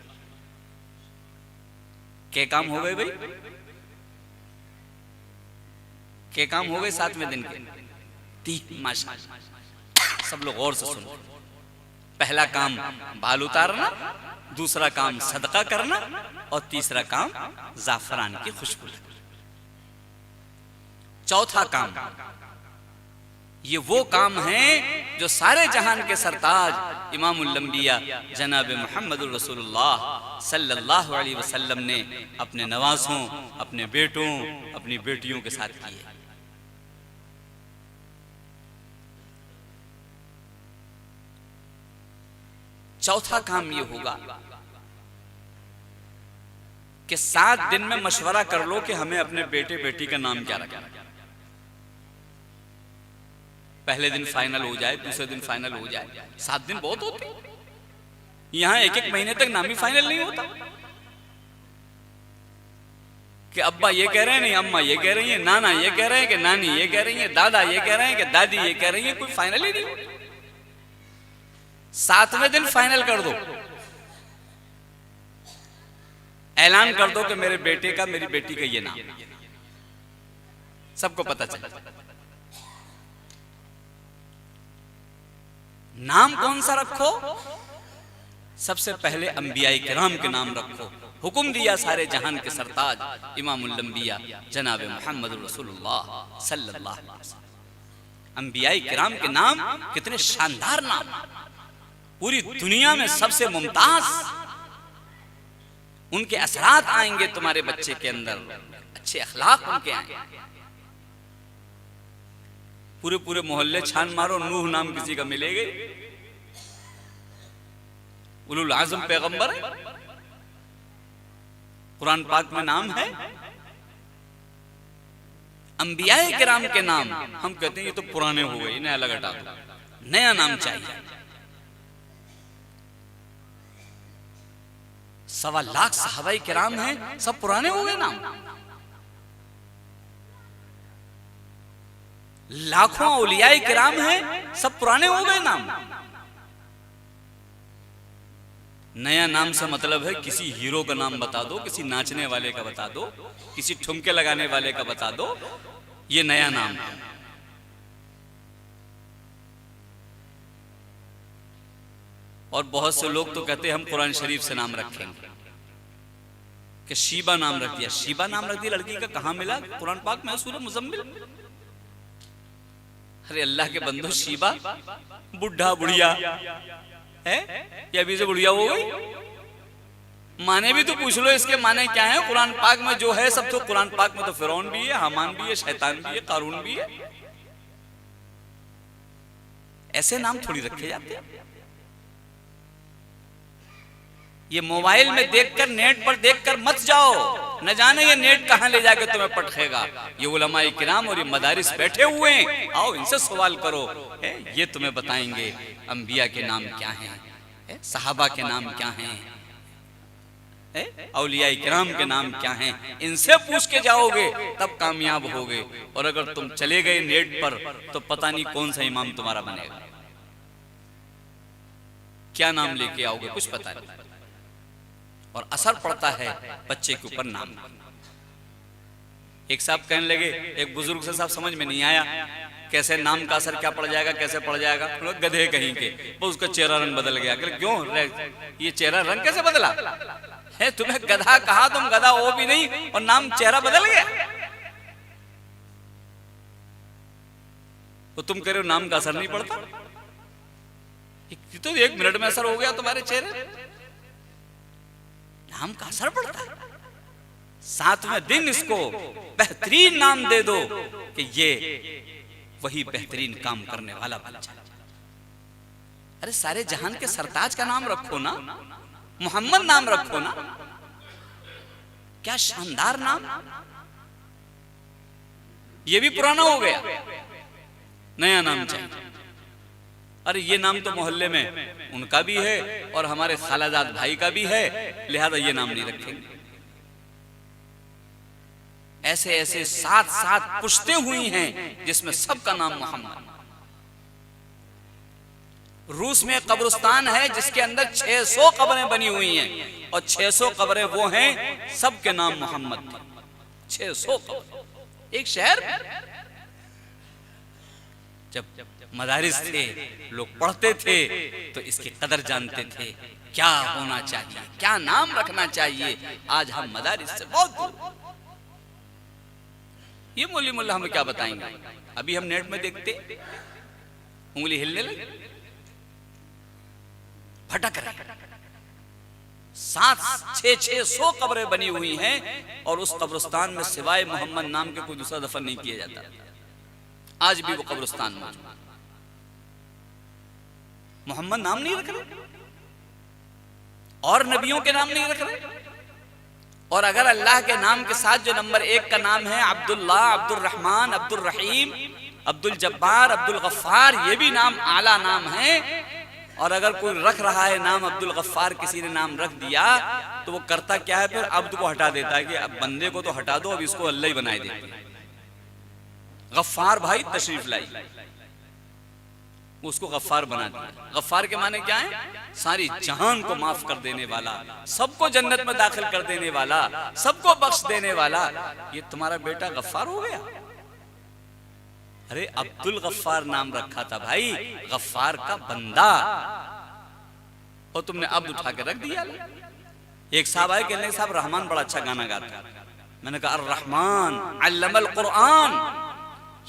क्या काम हो गए भाई? क्या काम हो गए 7वें दिन के? 3 माशाअल्लाह। सब लोग गौर से सुनो। पहला काम बाल उतारना, दूसरा काम सदका करना और तीसरा काम जाफरान की खुशबू। चौथा काम, ये वो काम है जो सारे जहान के सरताज इमामुल अंबिया जनाब मुहम्मदुर रसूलुल्लाह सल्लल्लाहु अलैहि वसल्लम ने अपने नवासों, अपने बेटों, अपनी बेटियों के साथ किए। चौथा काम ये होगा कि 7 दिन में मशवरा कर लो कि हमें अपने बेटे बेटी का नाम क्या रखना। पहले दिन फाइनल हो जाए, दूसरे दिन फाइनल हो जाए, 7 दिन बहुत होते हैं। यहां 1-1 महीने तक नाम ही फाइनल नहीं होता कि अब्बा ये कह रहे हैं, नहीं अम्मा ये कह रही है, नाना ये कह रहे हैं कि नानी ये कह रही है, दादा ये कह रहे हैं कि दादी ये कह रही है, कोई फाइनल ही नहीं। 7वें दिन फाइनल कर दो, ऐलान कर दो कि मेरे बेटे का, मेरी बेटी का ये नाम, सबको पता चला। नाम कौन सा रखो? सबसे पहले अंबियाए किराम के नाम रखो। हुक्म दिया सारे जहान के सरताज इमामुल अंबिया जनाब मुहम्मद रसूलुल्लाह सल्लल्लाहु अलैहि वसल्लम। अंबियाए किराम के नाम कितने शानदार नाम, पूरी दुनिया में सबसे मुमताज। उनके असरात आएंगे तुम्हारे बच्चे के अंदर, अच्छे अखलाक उनके आएंगे। पूरे पूरे मोहल्ले छान मारो, नूह नाम किसी का मिलेगा? उलुल आज़म पैगंबर है, कुरान पाक में नाम है। अंबियाए किराम के नाम हम कहते हैं ये तो पुराने हो गए, इन्हें अलग हटा दो, नया नाम चाहिए। 1.25 लाख सहाबाए किराम हैं, सब पुराने हो गए नाम। लाखों औलियाए किराम हैं, सब पुराने हो गए नाम। नया नाम से मतलब है किसी हीरो का नाम बता दो, किसी नाचने वाले का बता दो, किसी ठुमके लगाने वाले का बता दो, ये नया नाम है। और बहुत से लोग तो कहते हैं हम कुरान शरीफ से नाम रखेंगे, कि शीबा नाम रख दिया। शीबा नाम रख दिया लड़की का, कहां मिला? कुरान पाक में सूरह मुज़म्मिल। अरे अल्लाह के बंदो, शीबा बुढ़ा बुढ़िया है या अभी से बुढ़िया हो गई? माने भी तो पूछ लो इसके माने क्या है। कुरान पाक में जो है सब, तो कुरान पाक में तो फिरौन भी है, हामान भी है, शैतान भी है, कारून भी है। ऐसे नाम थोड़ी रखे जाते हैं। ये मोबाइल में देखकर, नेट पर देखकर मत जाओ, न जाने ये नेट कहां ले जाके तुम्हें पटखेगा। ये उलमाए किराम और ये मदारिस बैठे हुए हैं, आओ इनसे सवाल करो, ये तुम्हें बताएंगे अंबिया के नाम क्या हैं, सहाबा के नाम क्या हैं, औलिया किराम के नाम क्या हैं। इनसे पूछ के जाओगे तब कामयाब होगे। और अगर तुम चले गए नेट पर तो पता नहीं कौन सा इमाम तुम्हारा बनेगा, क्या नाम लेके आओगे कुछ पता नहीं। और असर पड़ता है बच्चे के ऊपर नाम। एक साहब कहने लगे, एक बुजुर्ग से साहब समझ में नहीं आया कैसे नाम का असर क्या पड़ जाएगा, कैसे पड़ जाएगा। गधे कहीं के, वो उसका चेहरा रंग बदल गया। क्यों ये चेहरा रंग कैसे बदला है? तुम्हें गधा कहा, तुम गधा हो भी नहीं और नाम चेहरा बदल गया। तो तुम कह रहे हो नाम का असर नहीं पड़ता। तो 1 मिनट में असर हो गया तुम्हारे चेहरे। नाम का असर पड़ता है। 7वें दिन इसको बेहतरीन नाम दे दो कि ये वही बेहतरीन काम करने वाला बन जाए। अरे सारे जहान के सरताज का नाम रखो ना, मोहम्मद नाम रखो ना, क्या शानदार नाम। ये भी पुराना हो गया, नया नाम चाहिए। अरे ये नाम तो मोहल्ले में उनका भी है और हमारे खालाजाद भाई का भी है, लिहाजा ये नाम नहीं रखेंगे। ऐसे ऐसे 7 पुश्तें हुई हैं जिसमें सबका नाम मोहम्मद। रूस में कब्रिस्तान है जिसके अंदर 600 कब्रें बनी हुई हैं और 600 कब्रें वो हैं सबके नाम मोहम्मद। 600 कब्र एक शहर में। जब मदारिस थे, लोग पढ़ते थे तो इसकी कदर जानते थे, क्या होना चाहिए, क्या नाम रखना चाहिए। आज हम मदारिस से बहुत दूर। ये मौलवी मुल्ला हमें क्या बताएंगे। अभी हम नेट में देखते उंगली हिलने लगी, भटक रहे। 600 कब्रें बनी हुई हैं और उस कब्रिस्तान में सिवाय मोहम्मद नाम के कोई दूसरा दफन नहीं किया जाता। आज भी वो कब्रिस्तान मौजूद। मोहम्मद नाम नहीं रख रहे और नबियों के नाम नहीं रख रहे। और अगर अल्लाह के नाम के साथ जो नंबर 1 का नाम है अब्दुल्ला, अब्दुल रहमान, अब्दुल रहीम, अब्दुल जब्बार, अब्दुल गफ्फार, ये भी नाम आला नाम है। और अगर कोई रख रहा है नाम अब्दुल गफ्फार, किसी ने नाम रख दिया तो वो करता क्या है, फिर अब्द को हटा देता है कि अब बंदे को तो हटा दो, अब इसको अल्लाह ही बनाए देते हैं। गफ्फार भाई तशरीफ लाई, उसको गफ्फार बना दिया। गफ्फार के माने क्या है? सारी जहान को माफ कर देने वाला, सबको जन्नत में दाखिल कर देने वाला, सबको बख्श देने वाला। ये तुम्हारा बेटा गफ्फार हो गया। अरे अब्दुल गफ्फार नाम रखा था भाई, गफ्फार का बंदा, और तुमने अब्द उठा के रख दिया। एक साहब आए, कहने साहब रहमान बड़ा अच्छा गाना गाता है। मैंने कहा अर रहमान अल्लमल कुरान,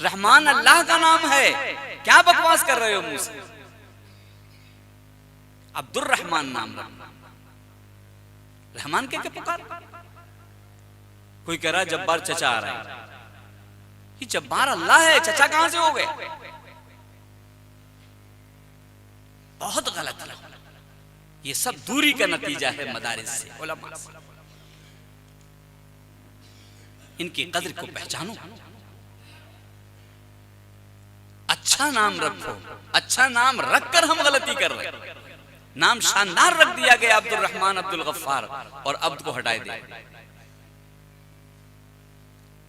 रहमान अल्लाह का नाम है, क्या बकवास कर रहे हो मुंह से। अब्दुल रहमान नाम रखना, रहमान के क्या पुकार। कोई कह रहा है जब्बार चचा आ रहा है, कि जब्बार अल्लाह है, चचा कहां से हो गए। बहुत गलत है। ये सब दूरी का नतीजा है मदारिस से, उलमा से। इनकी कद्र को पहचानो, अच्छा नाम रखो। अच्छा नाम रखकर हम गलती कर रहे हैं। नाम शानदार रख दिया गया अब्दुल रहमान, अब्दुल गफ्फार, और अब्द को हटाए दिया।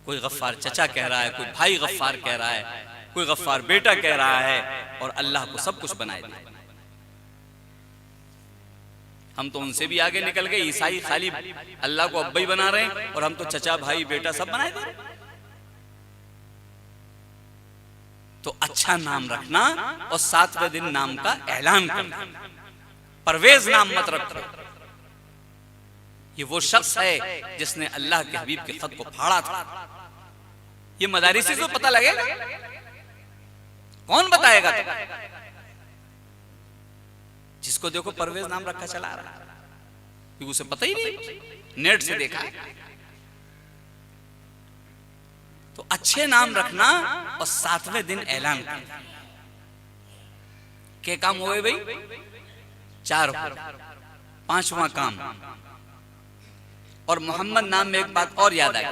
कोई गफ्फार चचा कह रहा है, कोई भाई गफ्फार कह रहा है, कोई गफ्फार बेटा कह रहा है, और अल्लाह को सब कुछ बनाए दिया। हम तो उनसे भी आगे निकल गए। ईसाई खाली अल्लाह को अब्बा ही बना रहे हैं और हम तो चचा भाई बेटा सब बनाए दे रहे हैं। तो अच्छा नाम रखना और 7वें दिन नाम का ऐलान करना। परवेज नाम मत रखो। ये वो शख्स है जिसने अल्लाह के हबीब के खत को फाड़ा था। ये मदारिस से तो पता लगेगा, कौन बताएगा? तो जिसको देखो परवेज नाम रखा चला रहा है, क्योंकि उसे पता ही नहीं, नेट से देखा। तो अच्छे नाम रखना और 7वें दिन ऐलान करना। क्या काम हुए भाई? 4 हो। 5वां काम, और मोहम्मद नाम में एक बात और याद आई।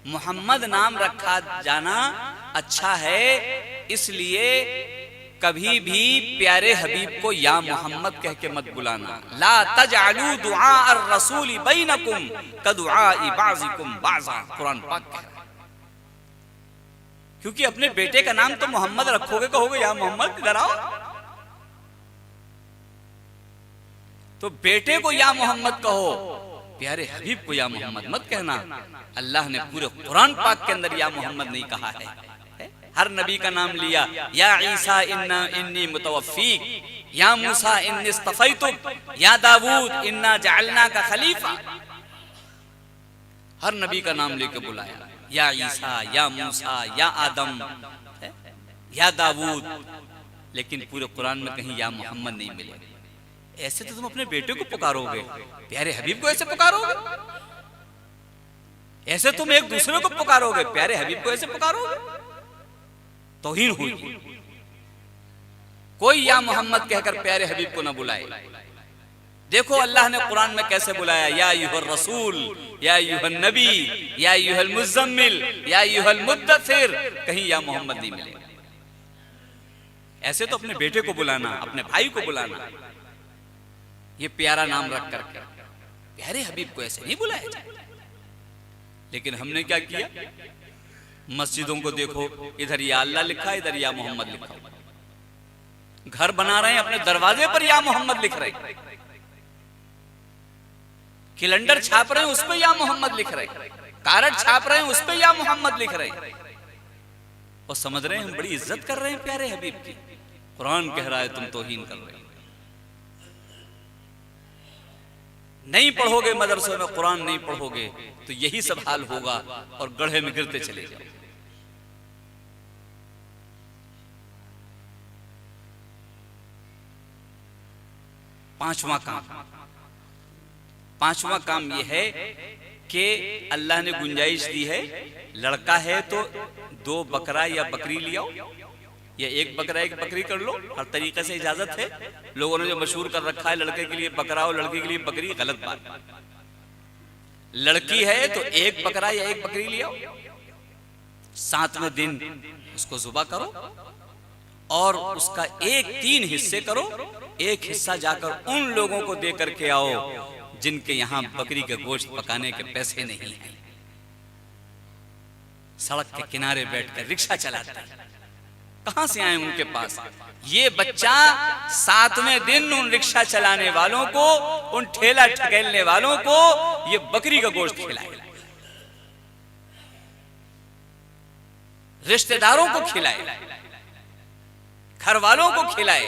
मोहम्मद नाम रखा जाना अच्छा है, इसलिए कभी भी प्यारे हबीब को या मोहम्मद कह के मत बुलाना। ला तजअलू दुआ ar-रसूल बैनकुम कदुआई बाज़िकुम बाज़ा, कुरान पाक कह रहा है। क्योंकि अपने बेटे का नाम तो मोहम्मद रखोगे, कहोगे या मोहम्मद इधर आओ, तो बेटे को या मोहम्मद कहो, प्यारे हबीब को या मोहम्मद मत कहना। अल्लाह ने पूरे कुरान पाक के अंदर या मोहम्मद नहीं कहा है। हर नबी का नाम लिया, या ईसा इन्नी मुतवफ़्फ़ीक, या मूसा इन्नी इस्तफ़ैतुक, या दाऊद इन्ना जअलना का खलीफा। हर नबी का नाम लेके बुलाया, या ईसा, या मूसा, या आदम, या दाऊद, लेकिन पूरे कुरान में कहीं या मोहम्मद नहीं मिले। ऐसे तो तुम अपने बेटे को पुकारोगे, प्यारे हबीब को ऐसे पुकारोगे? ऐसे तुम एक दूसरे को पुकारोगे, प्यारे हबीब को ऐसे पुकारोगे? तौहीन हुई। कोई या मोहम्मद कहकर प्यारे हबीब को ना बुलाए। देखो अल्लाह ने कुरान में कैसे बुलाया, या अय्युहर रसूल, या अय्युहन नबी, या अय्युहल मुज़्ज़म्मिल, या अय्युहल मुद्दथिर, कहीं या मोहम्मद नहीं मिले। ऐसे तो अपने बेटे को बुलाना, अपने भाई को बुलाना, ये प्यारा नाम रख करके। प्यारे हबीब को ऐसे नहीं बुलाया जाए। लेकिन हमने क्या किया? मस्जिदों को देखो, इधर या अल्लाह लिखा, इधर या मोहम्मद लिखा। घर बना रहे हैं, अपने दरवाजे पर या मोहम्मद लिख रहे हैं। कैलेंडर छाप रहे हैं, उस पे या मोहम्मद लिख रहे हैं। कार्ड छाप रहे हैं, उस पे या मोहम्मद लिख रहे हैं। और समझ रहे हैं हम बड़ी इज्जत कर रहे हैं प्यारे हबीब की। कुरान कह रहा है तुम तौहीन कर रहे हो। नहीं पढ़ोगे मदरसों में, कुरान नहीं पढ़ोगे, तो यही सब हाल होगा और गड्ढे में गिरते चले जाओ। पांचवा काम यह है कि अल्लाह ने गुंजाइश दी है, लड़का है तो 2 बकरा या बकरी लियाओ, या 1 बकरा 1 बकरी कर लो, हर तरीके से इजाजत है। लोगों ने जो मशहूर कर रखा है लड़के के लिए बकरा और लड़की के लिए बकरी, गलत बात। लड़की है तो 1 बकरा या 1 बकरी लियाओ, 7वें दिन उसको जुबा करो और उसका 3 हिस्से करो। 1 हिस्सा जाकर उन लोगों को दे करके आओ जिनके यहाँ बकरी के गोश्त पकाने के पैसे नहीं हैं। सड़क के किनारे बैठकर रिक्शा चलाते हैं, कहां से आए उनके पास? ये बच्चा 7वें दिन उन रिक्शा चलाने वालों को, उन ठेला ठगेलने वालों को ये बकरी का गोश्त खिलाए, रिश्तेदारों को खिलाए, घर वालों को खिलाए।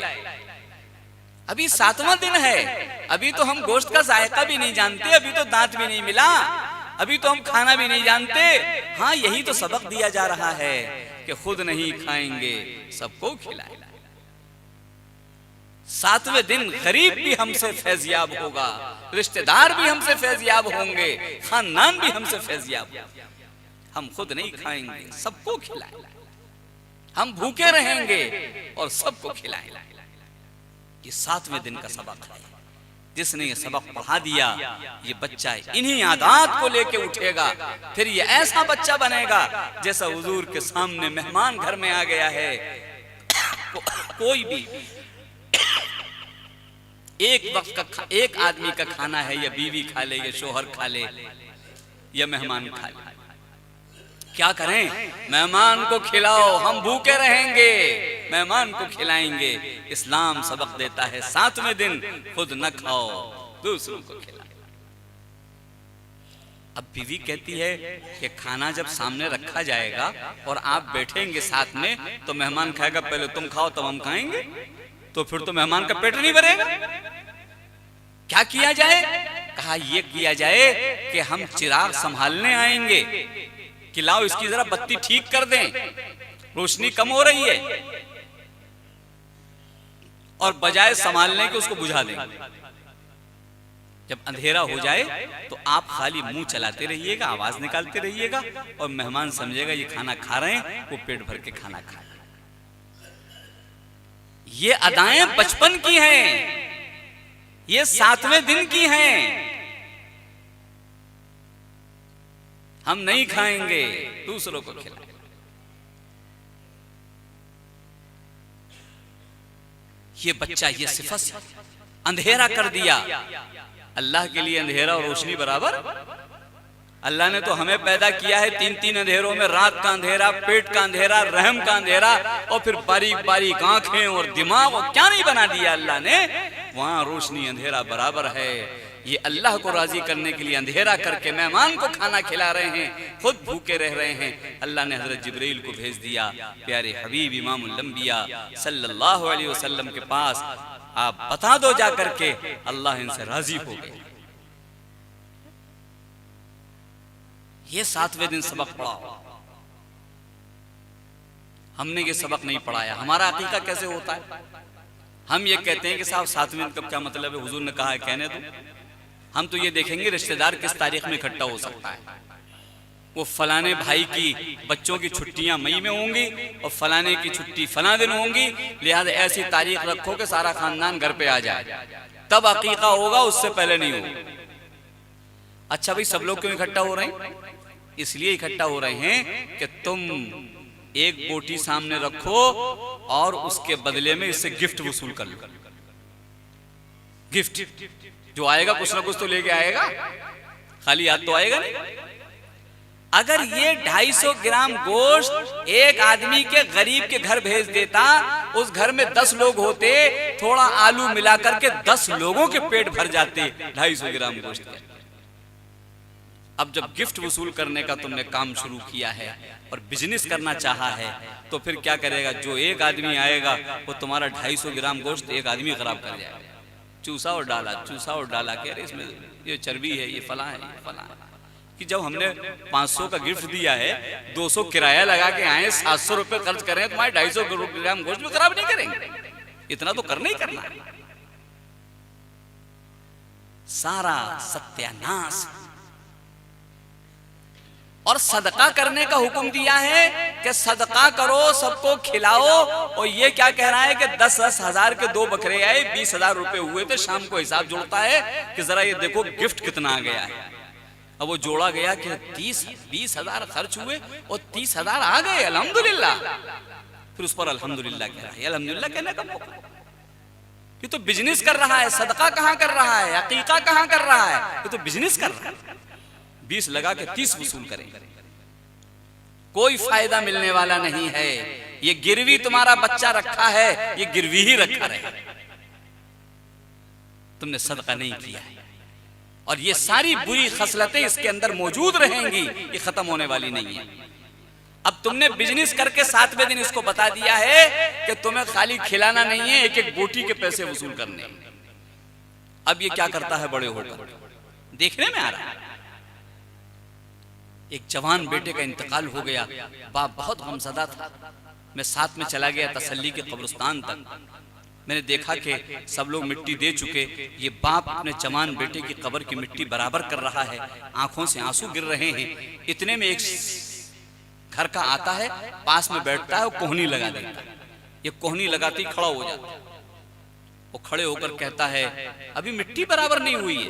अभी 7वां दिन है, अभी तो हम गोश्त का जायका भी नहीं जानते, अभी तो दांत भी नहीं मिला, अभी तो हम खाना भी नहीं जानते। हाँ, यही तो सबक दिया जा रहा है कि खुद नहीं खाएंगे, सबको खिलाए। 7वें दिन गरीब भी हमसे फैज़याब होगा, रिश्तेदार भी हमसे फैज़याब होंगे, खानदान भी हमसे फैज़याब होगा। हम खुद नहीं खाएंगे, सबको खिलाए। हम भूखे रहेंगे और सबको खिलाए। ये 7वें दिन का सबक है। जिसने ये सबक पढ़ा दिया, ये बच्चा इन्हीं आदात को लेके उठेगा, फिर ये ऐसा बच्चा बनेगा जैसा हुजूर के सामने मेहमान घर में आ गया है। कोई भी एक वक्त का, एक आदमी का खाना है, या बीवी खा ले, या शोहर खा ले, या मेहमान खा ले, क्या करें? मेहमान को खिलाओ, हम भूखे रहेंगे, मेहमान को खिलाएंगे। इस्लाम सबक देता है 7वें दिन खुद न खाओ, दूसरों को खिलाओ। अब बीवी कहती है कि खाना जब सामने रखा जाएगा और आप बैठेंगे साथ में, तो मेहमान खाएगा, पहले तुम खाओ तब हम खाएंगे, तो फिर तो मेहमान का पेट नहीं भरेगा। क्या किया जाए? कहा ये किया जाए कि हम चिराग संभालने आएंगे कि लाओ इसकी जरा बत्ती ठीक कर दें, रोशनी कम हो रही है, और बजाय संभालने के उसको बुझा दें। जब अंधेरा हो जाए तो आप खाली मुंह चलाते रहिएगा, आवाज निकालते रहिएगा, और मेहमान समझेगा ये खाना खा रहे हैं, वो पेट भर के खाना खा रहे हैं। ये अदाएं बचपन की हैं, ये 7वें दिन की हैं। हम नहीं खाएंगे, दूसरों को खिलाएंगे। ये बच्चा ये सिफत अंधेरा कर दिया। अल्लाह के लिए अंधेरा और रोशनी बराबर? अल्लाह ने तो हमें पैदा किया है 3-3 अंधेरों में, रात का अंधेरा, पेट का अंधेरा, रहम का अंधेरा, और फिर बारीक बारीक आंखें और दिमाग, और क्या नहीं बना दिया अल्लाह ने। वहां रोशनी अंधेरा बराबर है। ये अल्लाह को राजी करने के लिए अंधेरा करके मेहमान को खाना खिला रहे हैं, खुद भूखे रह रहे हैं। अल्लाह ने हजरत जिब्रील को भेज दिया प्यारे हबीब इमामुल अंबिया सल्लल्लाहु अलैहि वसल्लम के पास, आप बता दो जा करके, अल्लाह इनसे राजी हो गए। ये 7वें दिन सबक पढ़ाओ। हमने ये सबक नहीं पढ़ाया। हमारा अकीका कैसे होता है? हम ये कहते हैं कि साहब 7वें दिन का क्या मतलब है, हुजूर ने कहा है, कहने दो। हम तो ये देखेंगे रिश्तेदार किस तारीख में इकट्ठा हो सकता है। वो फलाने भाई की बच्चों की छुट्टियां मई में होंगी और फलाने की छुट्टी फला दिन होंगी, लिहाजा ऐसी तारीख रखो कि सारा खानदान घर पे आ जाए, तब अकीका होगा, उससे पहले नहीं होगा। अच्छा भाई, सब लोग क्यों इकट्ठा हो रहे हैं? इसलिए इकट्ठा हो रहे हैं कि तुम एक बोटी सामने रखो और उसके बदले में इससे गिफ्ट वसूल कर लो। गिफ्ट जो आएगा कुछ ना कुछ तो लेके आएगा, खाली हाथ तो आएगा नहीं। अगर ये 250 ग्राम गोश्त एक आदमी के गरीब के घर भेज देता, उस घर में 10 लोग होते, थोड़ा आलू मिलाकर के 10 लोगों के पेट भर जाते 250 ग्राम गोश्त के। अब जब गिफ्ट वसूल करने का तुमने काम शुरू किया है और बिजनेस करना चाहा है, तो फिर क्या करेगा? जो एक आदमी आएगा वो तुम्हारा 250 ग्राम गोश्त एक आदमी खराब कर जाएगा। चूसा और डाला, चूसा और डाला, कह रहे इसमें ये चर्बी है, ये फला है, ये फला है। कि जब हमने 500 का गिफ्ट दिया है, 200 किराया लगा के आए, 700 रुपए खर्च करें, तुम्हारे 250 ग्राम गोश्त भी खराब नहीं करेंगे। इतना तो करना ही करना है। सारा सत्यानाश। और सदका करने का हुक्म दिया है कि सदका करो, सबको खिलाओ। और ये क्या कह रहा है कि 10-10 हजार के 2 बकरे आए, 20,000 रुपए हुए थे। शाम को हिसाब जोड़ता है कि जरा ये देखो गिफ्ट कितना आ गया है। अब वो जोड़ा गया कि 20,000 खर्च हुए और 30,000 आ गए, अल्हम्दुलिल्लाह। फिर उस पर अल्हम्दुलिल्लाह कह रहा है। अल्हम्दुलिल्लाह कहने का मौका, ये तो बिजनेस कर रहा है। सदका कहां कर रहा है, अकीका कहां कर रहा है? ये तो बिजनेस कर रहा है। 20 लगा के 30 वसूल करें, कोई फायदा मिलने वाला नहीं है। ये गिरवी तुम्हारा बच्चा रखा है, ये गिरवी ही रखा रहे, तुमने सदका नहीं किया है। और ये सारी बुरी खसलतें इसके अंदर मौजूद रहेंगी, ये खत्म होने वाली नहीं है। अब तुमने बिजनेस करके 7वें दिन इसको बता दिया है कि तुम्हें खाली खिलाना नहीं है, एक एक बोटी के पैसे वसूल करने। अब ये क्या करता है बड़े होकर? देखने में आ रहा है। एक जवान बेटे का इंतकाल हो गया, बाप बहुत गमज़दा था। मैं साथ में चला गया तसल्ली के कब्रिस्तान तक। मैंने देखा कि सब लोग मिट्टी दे चुके, ये बाप अपने जवान बेटे की कब्र की मिट्टी बराबर कर रहा है, आंखों से आंसू गिर रहे हैं। इतने में एक घर का आता है, पास में बैठता है और कोहनी लगा देता है। ये कोहनी लगाते ही खड़ा हो जाता है। वो खड़े होकर कहता है, अभी मिट्टी बराबर नहीं हुई है।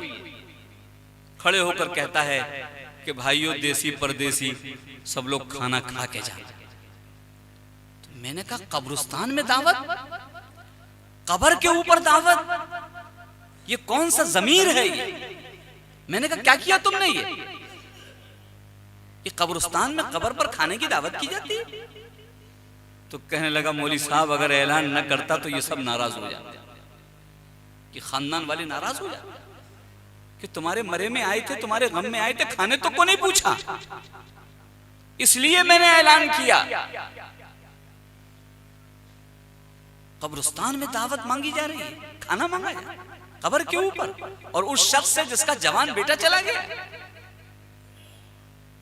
खड़े होकर कहता है कि भाइयों, देसी परदेसी सब लोग खाना खा के जाते। तो मैंने कहा, कब्रिस्तान में दावत, कब्र के ऊपर दावत, ये कौन सा जमीर है ये? मैंने कहा, क्या किया तुमने? ये कब्रिस्तान में कब्र पर खाने की दावत की जाती है? तो कहने लगा, मौली साहब अगर ऐलान न करता तो ये सब नाराज हो जाते, कि खानदान वाले नाराज हो जाते कि तुम्हारे मरे में आए थे, तुम्हारे गम में आए थे, खाने तो को नहीं पूछा, इसलिए मैंने ऐलान किया। कब्रिस्तान में दावत मांगी जा रही है, खाना मांगा जा रहा है। कब्र के ऊपर, और उस शख्स से जिसका जवान बेटा चला गया।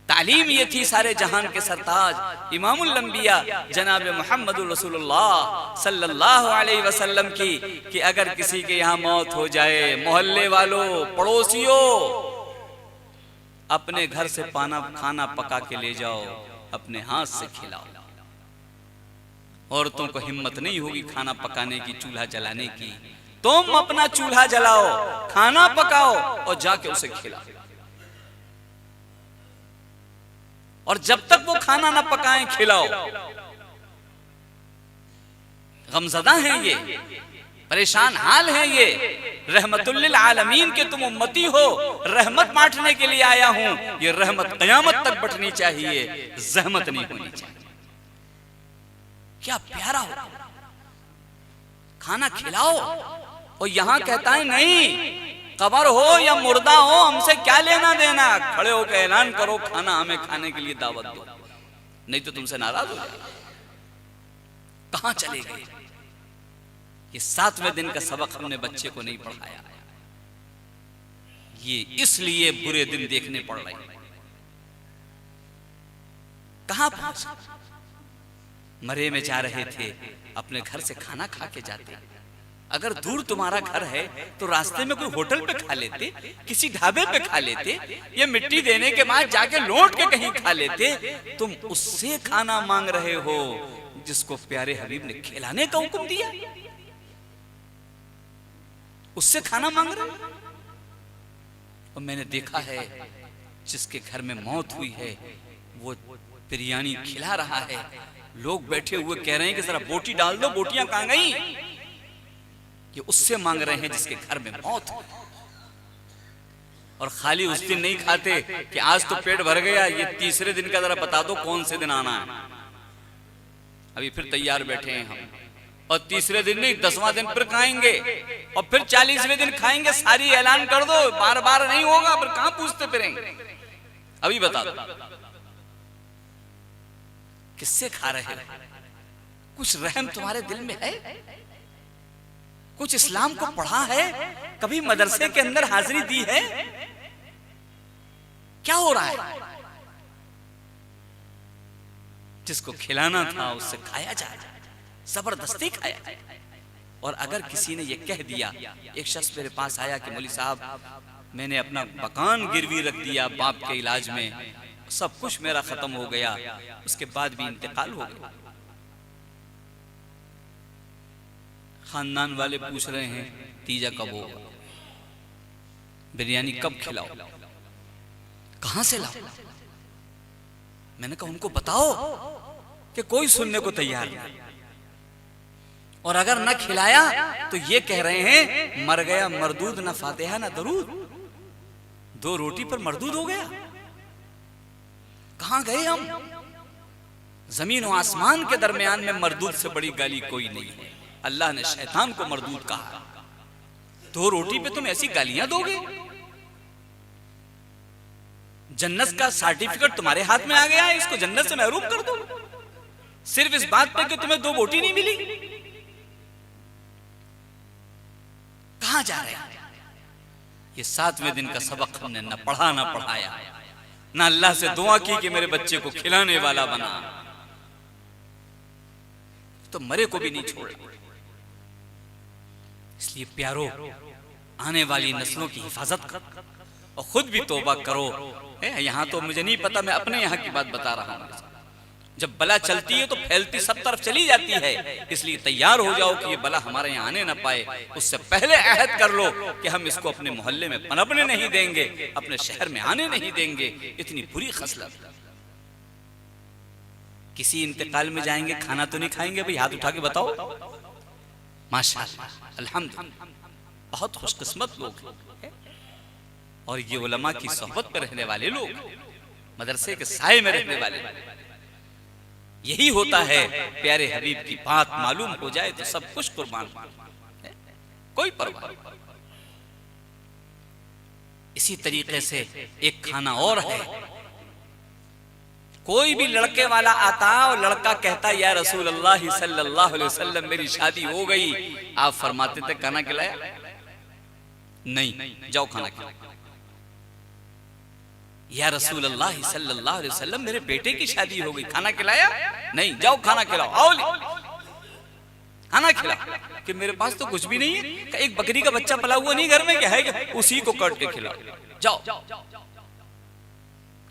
तालीम ये थी सारे जहान के सरताज इमामुल अंबिया जनाब मुहम्मदुर रसूलुल्लाह सल्लल्लाहु अलैहि वसल्लम की कि अगर किसी के यहाँ मौत हो जाए, मोहल्ले वालों, पड़ोसियों, अपने घर से खाना पका के ले जाओ, अपने हाथ से खिलाओ। औरतों को हिम्मत नहीं होगी खाना पकाने की, चूल्हा जलाने की, तुम अपना चूल्हा जलाओ, खाना पकाओ और जाके उसे खिलाओ। और जब तक वो खाना ना पकाएं खिलाओ। गमज़दा हैं ये, परेशान हाल हैं ये। रहमतुल लिल आलमीन के तुम उम्मती हो, रहमत बांटने के लिए आया हूं। ये रहमत कयामत तक बंटनी चाहिए, जहमत नहीं होनी चाहिए। क्या प्यारा हो, खाना खिलाओ। और यहां कहता है नहीं, कब्र हो या मुर्दा हो, हमसे क्या लेना देना, खड़े होकर ऐलान करो खाना हमें खाने के लिए दावत दो, नहीं तो तुमसे नाराज हो जाए। कहां चले गए? ये 7वें दिन का सबक हमने बच्चे को नहीं पढ़ाया। ये इसलिए बुरे दिन देखने पड़ रहे हैं। कहां पहुंचे? मरे में जा रहे थे, अपने घर से खाना खा के जाते। अगर दूर तुम्हारा घर है तो रास्ते में कोई होटल पे खा लेते, किसी ढाबे पे खा लेते, या मिट्टी देने के बाद जाके लौट के कहीं खा लेते। तुम उससे खाना मांग रहे हो जिसको प्यारे हबीब ने खिलाने का हुक्म दिया, उससे खाना मांग रहे हो। और मैंने देखा है जिसके घर में मौत हुई है वो बिरयानी खिला रहा है, लोग बैठे हुए कह रहे हैं कि जरा बोटी डाल दो, बोटियां कहां गई? ये उससे मांग रहे हैं जिसके घर में मौत है। और खाली उस दिन नहीं खाते कि आज तो पेट भर गया, ये तीसरे दिन का जरा बता दो कौन से दिन आना है। अभी फिर तैयार बैठे हैं हम, और तीसरे दिन नहीं 10वां दिन फिर खाएंगे, और फिर 40वें दिन खाएंगे। सारी ऐलान कर दो, बार बार नहीं होगा, फिर कहां पूछते फिरेंगे? अभी बता दो किससे खा रहे हो? कुछ रहम तुम्हारे दिल में है? कुछ इस्लाम को पढ़ा है? कभी मदरसे के अंदर हाजिरी दी है? क्या हो रहा है? जिसको खिलाना था उससे खाया जाए, जबरदस्ती खाया। और अगर किसी ने ये कह दिया, एक शख्स मेरे पास आया कि मौलवी साहब मैंने अपना मकान गिरवी रख दिया बाप के इलाज में, सब कुछ मेरा खत्म हो गया, उसके बाद भी इंतकाल हो गया। खानदान वाले पूछ रहे हैं तीजा कब होगा, बिरयानी कब खिलाओ, कहां से लाओ? मैंने कहा उनको बताओ कि कोई सुनने को तैयार नहीं। और अगर न खिलाया तो ये कह रहे हैं मर गया मरदूद, ना फातिहा ना दरूद, 2 रोटी पर मरदूद हो गया। कहां गए हम? जमीन और आसमान के दरमियान में मरदूद से बड़ी गाली कोई नहीं है। अल्लाह ने शैतान को मरदूद कहा। 2 रोटी पे तुम ऐसी गालियां दोगे? जन्नत का सर्टिफिकेट तुम्हारे हाथ में आ गया है, इसको जन्नत से महरूम कर दो सिर्फ इस बात पे कि तुम्हें 2 बोटी नहीं मिली। कहां जा रहे हैं? ये 7वें दिन का सबक हमने न पढ़ा न पढ़ाया, न अल्लाह से दुआ की कि मेरे बच्चे को खिलाने वाला बना, तो मरे को भी नहीं छोड़ा। इसलिए प्यारो, आने वाली नस्लों की हिफाजत करो और खुद भी तौबा करो। यहाँ तो मुझे नहीं पता, मैं अपने यहाँ की बात बता रहा हूँ। जब बला चलती है तो फैलती सब तरफ चली जाती है, इसलिए तैयार हो जाओ कि ये बला हमारे यहाँ आने ना पाए। उससे पहले अहद कर लो कि हम इसको अपने मोहल्ले में पनपने नहीं देंगे, अपने शहर में आने नहीं देंगे। इतनी बुरी खसलत। किसी इंतकाल में जाएंगे, खाना तो नहीं खाएंगे भाई? हाथ उठा के बताओ। माशाअल्लाह, अल्हम्दुलिल्लाह, बहुत खुशकिस्मत लोग हैं। और ये उलमा की सोहबत में रहने वाले लोग, मदरसे के साए में रहने वाले, यही होता है। प्यारे हबीब की बात मालूम हो जाए तो सब कुछ कुर्बान, कोई परवाह नहीं। इसी तरीके से एक खाना और है। कोई भी लड़के वाला आता और लड़का कहता या रसूल अल्लाह सल्लल्लाहु अलैहि वसल्लम मेरी शादी हो गई, आप फरमाते थे खाना खिलाया? नहीं, जाओ खाना खिलाओ। या रसूल अल्लाह सल्लल्लाहु अलैहि वसल्लम, मेरे बेटे की शादी हो गई, खाना खिलाया? नहीं, जाओ खाना खिलाओ। आओ खाना खिलाओ। कि मेरे पास तो कुछ भी नहीं है, एक बकरी का बच्चा पला हुआ नहीं घर में, क्या है क्या? उसी को काट के खिलाओ, जाओ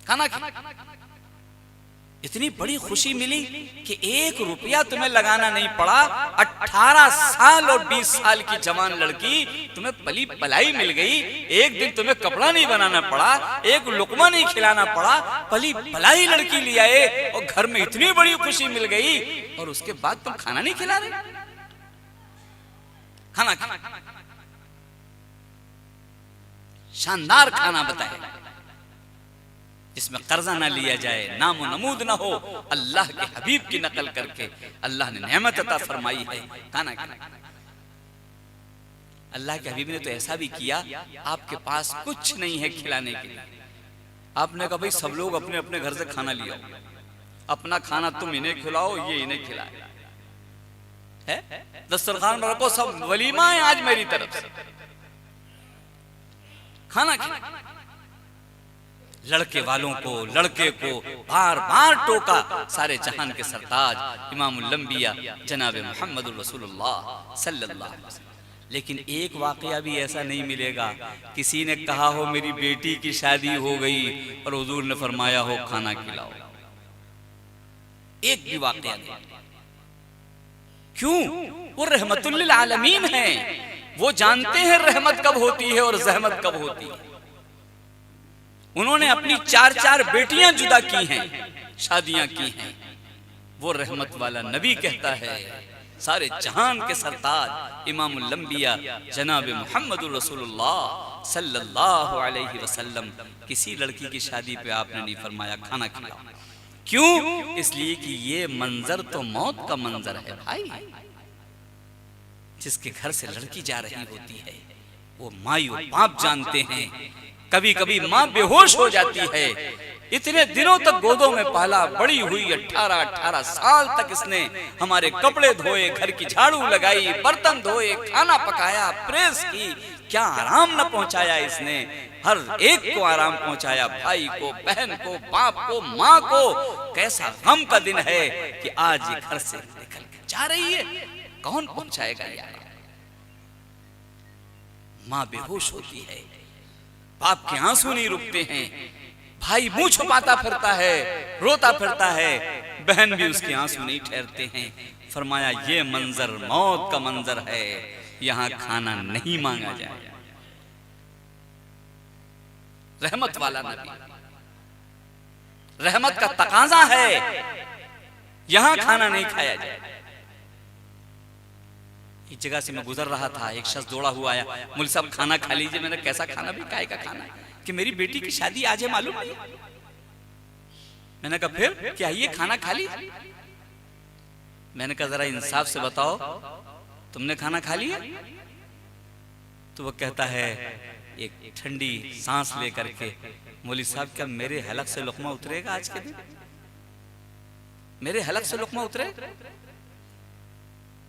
खाना खिलाओ। इतनी बड़ी खुशी मिली कि 1 रुपया तुम्हें लगाना नहीं पड़ा। 18 साल और 20 साल की जवान लड़की तुम्हें पली पलाई मिल गई। एक दिन तुम्हें कपड़ा नहीं बनाना पड़ा, एक लुकमा नहीं खिलाना पड़ा, पली पलाई लड़की ले आए और घर में इतनी बड़ी खुशी मिल गई, और उसके बाद तुम खाना नहीं खिला रहे? खाना शानदार खाना बताए, जिसमें कर्जा ना लिया जाए, नामो नमूद ना हो, अल्लाह के हबीब की नकल करके अल्लाह ने नेमत अता फरमाई है। खाना अल्लाह के हबीब ने तो ऐसा भी किया, आपके पास कुछ नहीं है खिलाने के लिए, आपने कहा भाई सब लोग अपने अपने घर से खाना लियो, अपना खाना तुम इन्हें खिलाओ, ये इन्हें खिलाए, है दस्तरखान में रखो, सब वलीमा है आज मेरी तरफ से, खाना खिलाओ। लड़के वालों को, लड़के को बार बार टोका सारे जहान के सरताज इमामुल लंबिया जनाब मुहम्मदुर रसूलुल्लाह सल्लल्लाहु अलैहि वसल्लम। लेकिन एक वाकया भी ऐसा नहीं मिलेगा, किसी ने कहा हो मेरी बेटी की शादी हो गई और हुजूर ने फरमाया हो खाना खिलाओ, एक भी वाकया नहीं। क्यों? वो रहमतुल लिल आलमीन है, वो जानते हैं रहमत कब होती है और जहमत कब होती है। उन्होंने अपनी 4-4 बेटियां जुदा की हैं, शादियां की हैं। वो रहमत वाला नबी कहता है, सारे जहान के सरताज इमामुल लंबिया जनाब मुहम्मदुर रसूलुल्लाह सल्लल्लाहु अलैहि वसल्लम, किसी लड़की की शादी पे आपने नहीं फरमाया खाना खिलाओ। क्यों? इसलिए कि ये मंजर तो मौत का मंजर है भाई। जिसके घर से लड़की जा रही होती है वो माई और बाप जानते हैं। कभी कभी माँ बेहोश हो जाती है, इतने दिनों तक गोदों में पाला, बड़ी हुई 18 साल तक इसने हमारे कपड़े धोए, घर की झाड़ू लगाई, बर्तन धोए, खाना पकाया, प्रेस की, क्या आराम न पहुंचाया इसने। हर एक को आराम पहुंचाया, भाई को, बहन को, बाप को, माँ को। कैसा गम का दिन है कि आज ये घर से निकल कर जा रही है, कौन पहुंचाएगा यार। माँ बेहोश होती है, बाप के आंसू नहीं रुकते हैं, भाई मुंह छुपाता फिरता है, रोता फिरता है, बहन भी उसके आंसू नहीं ठहरते हैं। फरमाया ये मंजर मौत का मंजर है, यहां खाना नहीं मांगा जाए। रहमत वाला नबी, रहमत का तकाजा है, यहां खाना नहीं खाया जाए। एक जगह से मैं गुजर रहा था, एक शख्स दौड़ा हुआ आया, मुल्क साहब खाना खा लीजिए। मैंने कैसा खाना? भी काय का खाना? कि मेरी बेटी की शादी आज है, मालूम नहीं। मैंने कहा फिर क्या ये खाना खा ली? मैंने कहा जरा इंसाफ से बताओ तुमने खाना खा लिया? तो वो कहता है एक ठंडी सांस लेकर के, मौलवी साहब क्या मेरे हलक से लुकमा उतरेगा आज के दिन? मेरे हलक से लुकमा उतरेगा?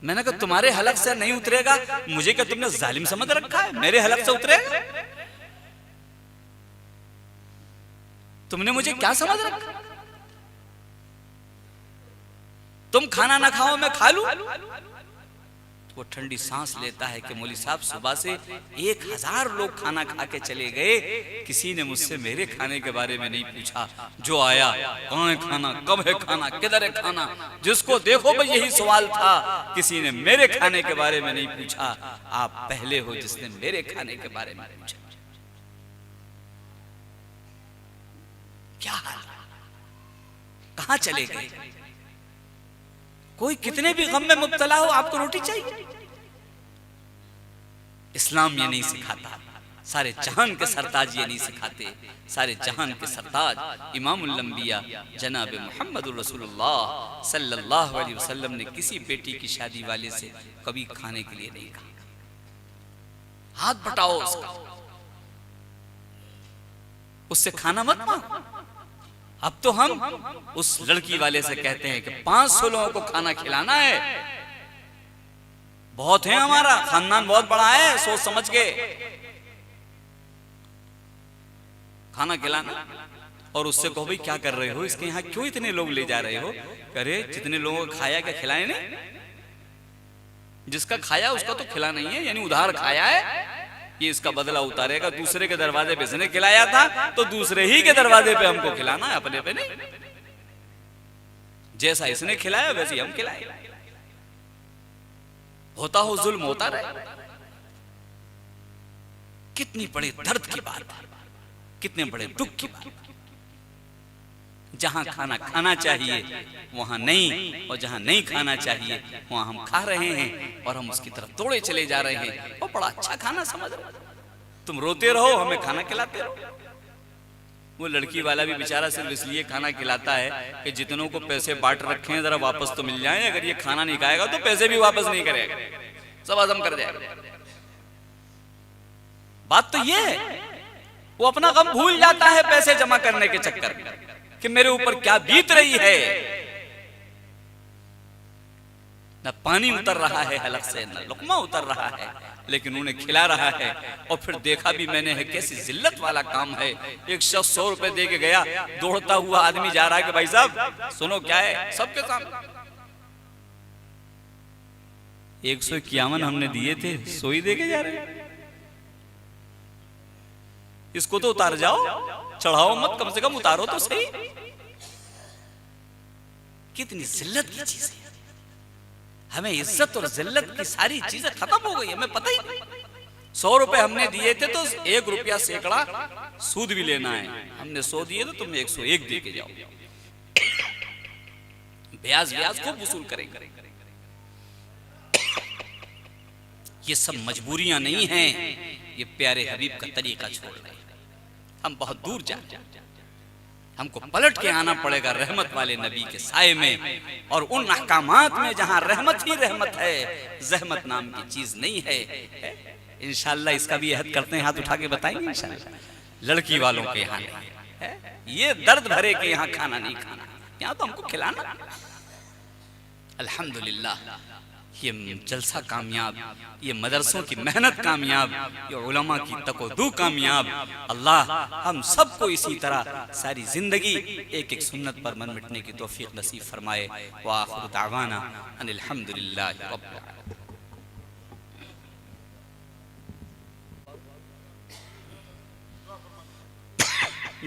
मैंने कहा तुम्हारे हलक से नहीं उतरेगा, मुझे क्या तुमने जालिम समझ रखा है? मेरे हलक से उतरेगा? तुमने मुझे क्या समझ रखा? तुम खाना ना खाओ मैं खा लूं? वो ठंडी सांस लेता है कि मौलवी साहब सुबह से 1000 लोग खाना खा के चले गए, किसी ने मुझसे मेरे खाने के बारे में नहीं पूछा। जो आया कहाँ है खाना, कब है खाना, किधर है खाना, जिसको देखो भाई यही सवाल था, किसी ने मेरे खाने के बारे में नहीं पूछा। आप पहले हो जिसने मेरे खाने के बारे में पूछा। क्या हाल, कहां चले गए? कोई कितने भी गम में मुब्तला हो, आपको रोटी चाहिए। इस्लाम ये नहीं सिखाता, सारे जहान के सरताज ये नहीं सिखाते। सारे जहान के सरताज इमामुल लंबिया जनाब मुहम्मदुर रसूलुल्लाह सल्लल्लाहु अलैहि वसल्लम ने किसी बेटी की शादी वाले से कभी खाने के लिए नहीं कहा। हाथ बटाओ उसका, उससे खाना मत मांगो। अब तो हम उस लड़की वाले से कहते हैं कि 500 लोगों को खाना खिलाना है, बहुत है, हमारा खानदान बहुत बड़ा है, सोच समझ के खाना खिलाना। और उससे कहो भाई क्या कर रहे हो, इसके यहाँ क्यों इतने लोग ले जा रहे हो? अरे जितने लोगों को खाया क्या खिलाए नहीं? जिसका खाया उसका तो खिला नहीं है, यानी उधार खाया है, ये इसका बदला उतारेगा। दूसरे के दरवाजे पे इसने खिलाया था तो दूसरे ही के दरवाजे पे हमको खिलाना है, अपने पे नहीं। जैसा इसने खिलाया वैसे हम खिलाए। होता हो जुल्म होता रहे। कितनी बड़े दर्द की बात है, कितने बड़े दुख की बात। जहां खाना खाना चाहिए वहां नहीं, और जहां नहीं खाना चाहिए वहां हम खा रहे हैं और हम उसकी तरफ दौड़े चले जा रहे हैं। वो बड़ा अच्छा खाना समझ रहे, तुम रोते रहो हमें खाना खिलाते रहो। वो लड़की वाला भी बेचारा सिर्फ इसलिए खाना खिलाता है कि जितनों को पैसे बांट रखे हैं जरा वापस तो मिल जाए। अगर ये खाना नहीं खाएगा तो पैसे भी वापस नहीं करेगा, सब हजम कर जाएगा। बात तो ये है, वो अपना गम भूल जाता है पैसे जमा करने के चक्कर में कि मेरे ऊपर क्या बीत रही है। न पानी उतर रहा है हलक से, न लुकमा उतर रहा है, लेकिन उन्हें खिला रहा है। और फिर देखा भी मैंने है कैसी जिल्लत वाला काम है। एक शख्स 100 रुपए दे के गया, दौड़ता हुआ आदमी जा रहा है कि भाई साहब सुनो क्या है, सबके सामने 151 हमने दिए थे, 100 ही दे के जा रहे हैं। इसको तो उतार जाओ, चढ़ाओ मत, कम से कम उतारो तो सही। कितनी जिल्लत की चीज है। हमें इज्जत और जिल्लत की सारी चीजें खत्म हो गई, हमें पता ही नहीं। 100 रुपए हमने दिए थे तो 1 रुपया सैकड़ा सूद भी लेना है। हमने 100 दिए तो तुम 101 दे के जाओ, ब्याज खूब वसूल करेंगे। ये सब मजबूरियां नहीं हैं, ये प्यारे हबीब का तरीका छोड़ रहे हैं। हम बहुत दूर जाए, हमको पलट के आना पड़ेगा रहमत वाले नबी के साए में, और उन अहकामात में जहां रहमत ही रहमत है, जहमत नाम की चीज नहीं है। इंशाअल्लाह इसका भी अहद करते हैं, हाथ उठा के बताएंगे इंशाअल्लाह। लड़की वालों के यहाँ नहीं, ये दर्द भरे के यहाँ खाना नहीं खाना, यहाँ तो हमको खिलाना। अल्हम्दुलिल्लाह ये जलसा कामयाब, ये मदरसों की मेहनत कामयाब, ये उलमा की तकोदू कामयाब। अल्लाह हम सबको इसी तरह सारी जिंदगी एक एक सुन्नत पर मन मिटने की तौफीक नसीब फरमाए। व आखिर दावाना अनिल हम्दुलिल्लाहि रब्बिल आलमीन।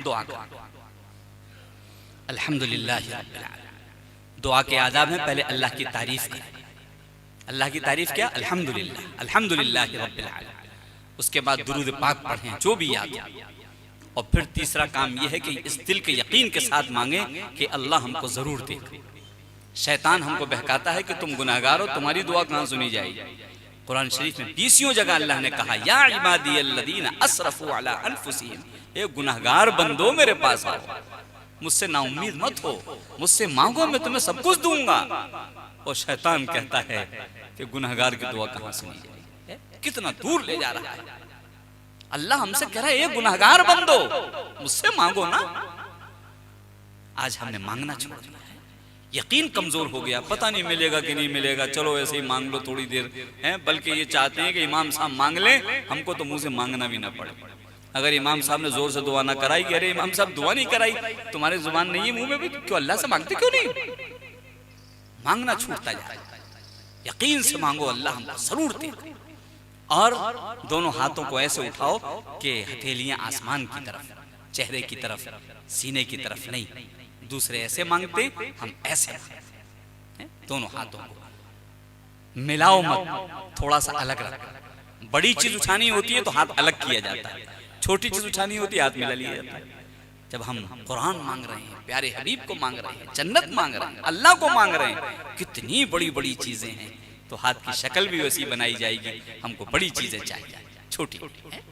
दुआ अल्हम्दुलिल्लाहि रब्बिल आलमीन। दुआ के आदाब हैं, पहले अल्लाह की तारीफ करें। अल्लाह की तारीफ क्या? अल्हम्दुलिल्लाह, अल्हम्दुलिल्लाहि रब्बिल आलमीन। उसके बाद दुरूद पाक पढ़ें जो भी याद है। और फिर तीसरा काम यह है कि इस दिल के यकीन के साथ मांगे कि अल्लाह हमको जरूर दे। शैतान हमको बहकाता है कि तुम गुनाहगार हो, तुम्हारी दुआ कहाँ सुनी जाएगी। कुरान शरीफ में 20 जगह अल्लाह ने कहा या इबादी अल्लज़ीना असरफू अला अनफुसिहिम, ए गुनाहगार बंदो मेरे पास आओ, मुझसे नाउम्मीद मत हो, मुझसे मांगो मैं तुम्हें सब कुछ दूंगा। और शैतान कहता है कि गुनहगार की दुआ कहां सुनी जाएगी, कितना दूर ले जा रहा है। अल्लाह हमसे कह रहा है ये गुनहगार बंदो मुझसे मांगो ना। आज हमने मांगना छोड़ दिया है, यकीन कमजोर हो गया, पता नहीं मिलेगा कि नहीं मिलेगा, चलो ऐसे ही मांग लो थोड़ी देर है। बल्कि ये चाहते हैं कि इमाम साहब मांग लें, हमको तो मुंह से मांगना भी ना पड़े। अगर इमाम साहब ने जोर से दुआ ना कराई कि अरे इमाम साहब दुआ नहीं कराई, तुम्हारी जुबान नहीं है मुंह में भी, क्यों अल्लाह से मांगते क्यों नहीं? मांगना छूटता जाए, यकीन से मांगो, अल्लाह हमको जरूर दे। और दोनों हाथों को ऐसे उठाओ कि हथेलियां आसमान की तरफ, चेहरे की तरफ, सीने की तरफ नहीं। दूसरे ऐसे मांगते, हम ऐसे मांगते। दोनों हाथों को मिलाओ मत, थोड़ा सा अलग रखो। बड़ी चीज उठानी होती है तो हाथ अलग किया जाता है, छोटी चीज उठानी होती है हाथ मिला लिया जाता है। जब हम कुरान मांग रहे हैं, प्यारे हबीब को मांग रहे हैं, जन्नत मांग रहे हैं, अल्लाह को मांग रहे हैं, कितनी बड़ी बड़ी चीजें हैं, तो हाथ की शक्ल भी वैसी बनाई जाएगी। हमको बड़ी चीजें चाहिए, छोटी है।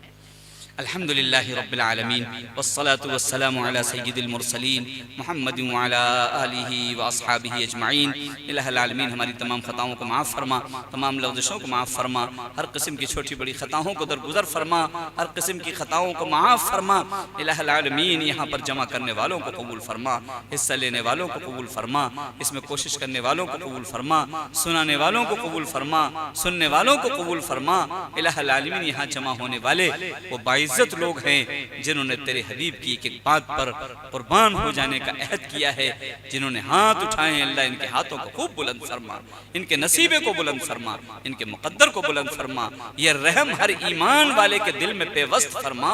अल्हम्दुलिल्लाहि रब्बिल आलमीन वस्सलातु वस्सलामु अला सय्यिदिल मुरसलीन मुहम्मदिन व अला आलिहि व अस्हाबिहि अजमाइन। इलाहुल आलमीन हमारी तमाम खताओं को माफ़ फरमा, तमाम लफ्ज़ों को माफ़ फरमा, हर किस्म की छोटी बड़ी खताओं को दरगुजर फरमा, हर किस्म की खताओं को माफ़ फरमा। इलाहुल आलमीन यहाँ पर जमा करने वालों को कबूल फरमा, हिस्सा लेने वालों को कबूल फरमा, इसमें कोशिश करने वालों को कबूल फरमा, सुनाने वालों को कबूल फरमा, सुनने वालों को कबूल फरमा। इलाहुल आलमीन यहाँ जमा होने वाले वो बाइज्जत लोग हैं जिन्होंने तेरे हबीब की एक एक बात पर कुर्बान हो जाने का अहद किया है, जिन्होंने हाथ उठाए। अल्लाह इनके हाथों को खूब बुलंद फरमा, इनके नसीबे को बुलंद फरमा, इनके मुकद्दर को बुलंद फरमा। यह रहम हर ईमान वाले के दिल में पेवस्त फरमा,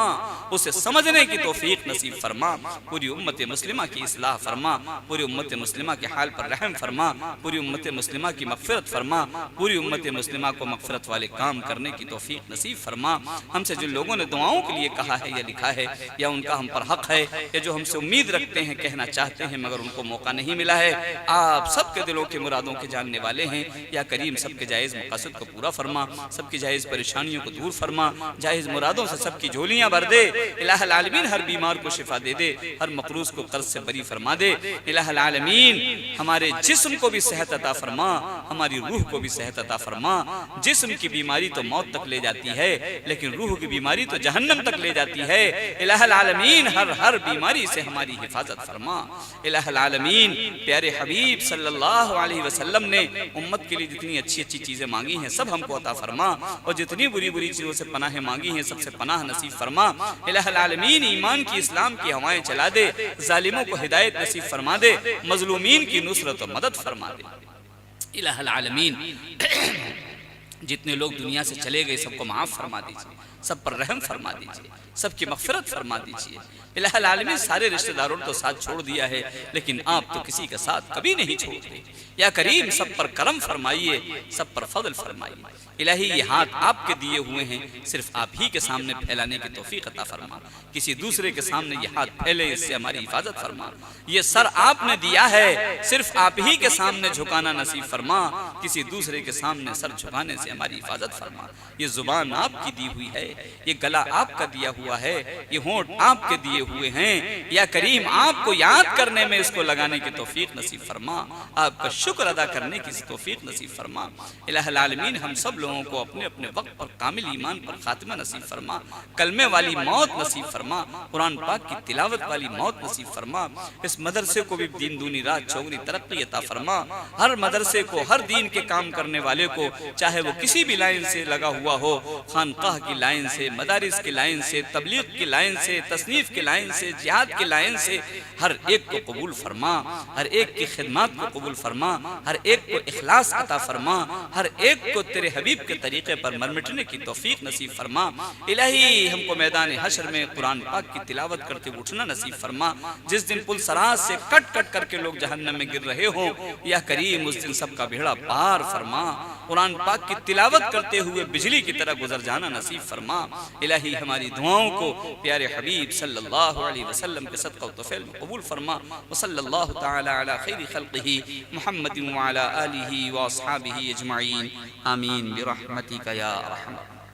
उसे समझने की तौफीक नसीब फरमा। पूरी उम्मत मुस्लिमा की इस्लाह फरमा, पूरी उम्मत मुस्लिमा के हाल पर रहम फरमा, पूरी उम्मत मुस्लिमा की मगफिरत फरमा, पूरी उम्मत मुस्लिमा को मगफिरत वाले काम करने की तौफीक नसीब फरमा। हमसे जिन लोगों ने दुआओं के लिए कहा है या लिखा है, या उनका हम पर हक है, या जो हमसे उम्मीद रखते हैं, कहना चाहते हैं मगर उनको मौका नहीं मिला है, आप सबके दिलों के मुरादों के जानने वाले हैं। या करीम सबके जायज़ मक़ासद को पूरा फरमा, सबकी जायज़ परेशानियों को दूर फरमा, जायज़ मुरादों से सबकी झोलियां भर दे। इलाहुल आलमीन हर बीमार को शिफा दे दे, हर मकरूज को कर्ज से बरी फरमा दे। इलाहुल आलमीन हमारे जिस्म को भी सेहत अता फरमा, हमारी रूह को भी सेहत अता फरमा। जिस्म की बीमारी तो मौत तक ले जाती है, लेकिन रूह की बीमारी तो जहन्नम तक ले जाती है। इलाहुल आलमीन हर बीमारी से हमारी हिफाजत फरमा। इलाहुल आलमीन प्यारे हबीब सल्लल्लाहु अलैहि वसल्लम ने उम्मत के लिए जितनी अच्छी अच्छी चीजें मांगी हैं सब हमको अता फरमा, और जितनी बुरी बुरी चीजों से पनाह मांगी हैं सबसे पनाह नसीब फरमा। इलाहुल आलमीन ईमान की इस्लाम की हवाएं चला दे, जालिमों को हिदायत नसीब फरमा दे, मजलूमीन की नुसरत और मदद फरमा दे। इलाहुल आलमीन जितने लोग दुनिया से चले गए सबको माफ फरमा दीजिए, सब पर रहम फरमा दीजिए, सबकी मगफिरत फरमा दीजिए। इलाहुल आलमीन सारे रिश्तेदारों ने तो साथ छोड़ दिया है, लेकिन आप तो किसी का साथ कभी नहीं छोड़ते। या करीम सब पर करम फरमाइए, सब पर फजल फरमाइए। इलाही ये हाथ आपके दिए हुए हैं, सिर्फ आप ही के सामने फैलाने की तौफीक अता फरमा। किसी दूसरे के सामने ये हाथ फैले इससे हमारी हिफाजत फरमा। ये सर आपने दिया है, सिर्फ आप ही के सामने झुकाना नसीब फरमा, किसी दूसरे के सामने सर झुकाने से हमारी हिफाजत फरमा। ये जुबान आपकी दी हुई है, ये गला आपका दिया हुआ है, ये होंठ आपके दिए हुए हैं। या करीम आपको याद करने में इसको लगाने की तौफीक नसीब फरमा, आपका शुक्र अदा करने की तौफीक नसीब फरमा। इलाहुल आलमीन हम सब लोगों को अपने अपने वक्त पर कामिल ईमान पर खातिमा नसीब फरमा, कलमे वाली मौत नसीब फरमा, कुरान पाक की तिलावत वाली मौत नसीब फरमा। इस मदरसे को भी दीन दूनी रात चौगनी तरक्की अता फरमा। हर मदरसे को, हर दीन के काम करने वाले को, चाहे वो किसी भी लाइन से लगा हुआ हो, खानकाह की लाइन से, मदारिस की लाइन से, तबलीग की लाइन से, तसनीफ की लाइन से, जिहाद की लाइन से, हर एक को कबूल फरमा, हर एक की खिदमत को कबूल फरमा, हर एक को इखलास अता फरमा, हर एक को तेरे हबीब के तरीके पर मरमिटने की तौफीक नसीब फरमा। इलाही हमको मैदान हशर में कुरान पाक की तिलावत करते उठना नसीब फरमा। जिस दिन पुल सराज से कट कट करके लोग जहन्नम में गिर रहे हो, या करीम उस दिन सबका बेड़ा पार फरमा। कुरान पाक की तिलावत करते हुए बिजली की तरह गुजर जाना नसीब फरमा। इलाही हमारी दुआओं को प्यारे हबीब सल्लल्लाहु अलैहि वसल्लम के सदका व तौफील में कबूल फरमा। व सल्लल्लाहु तआला अला खैरि खल्क़िही मुहम्मदिन व अला आलिही व अस्हाबिही अजमईन। आमीन बिरहमतिका या अरहम।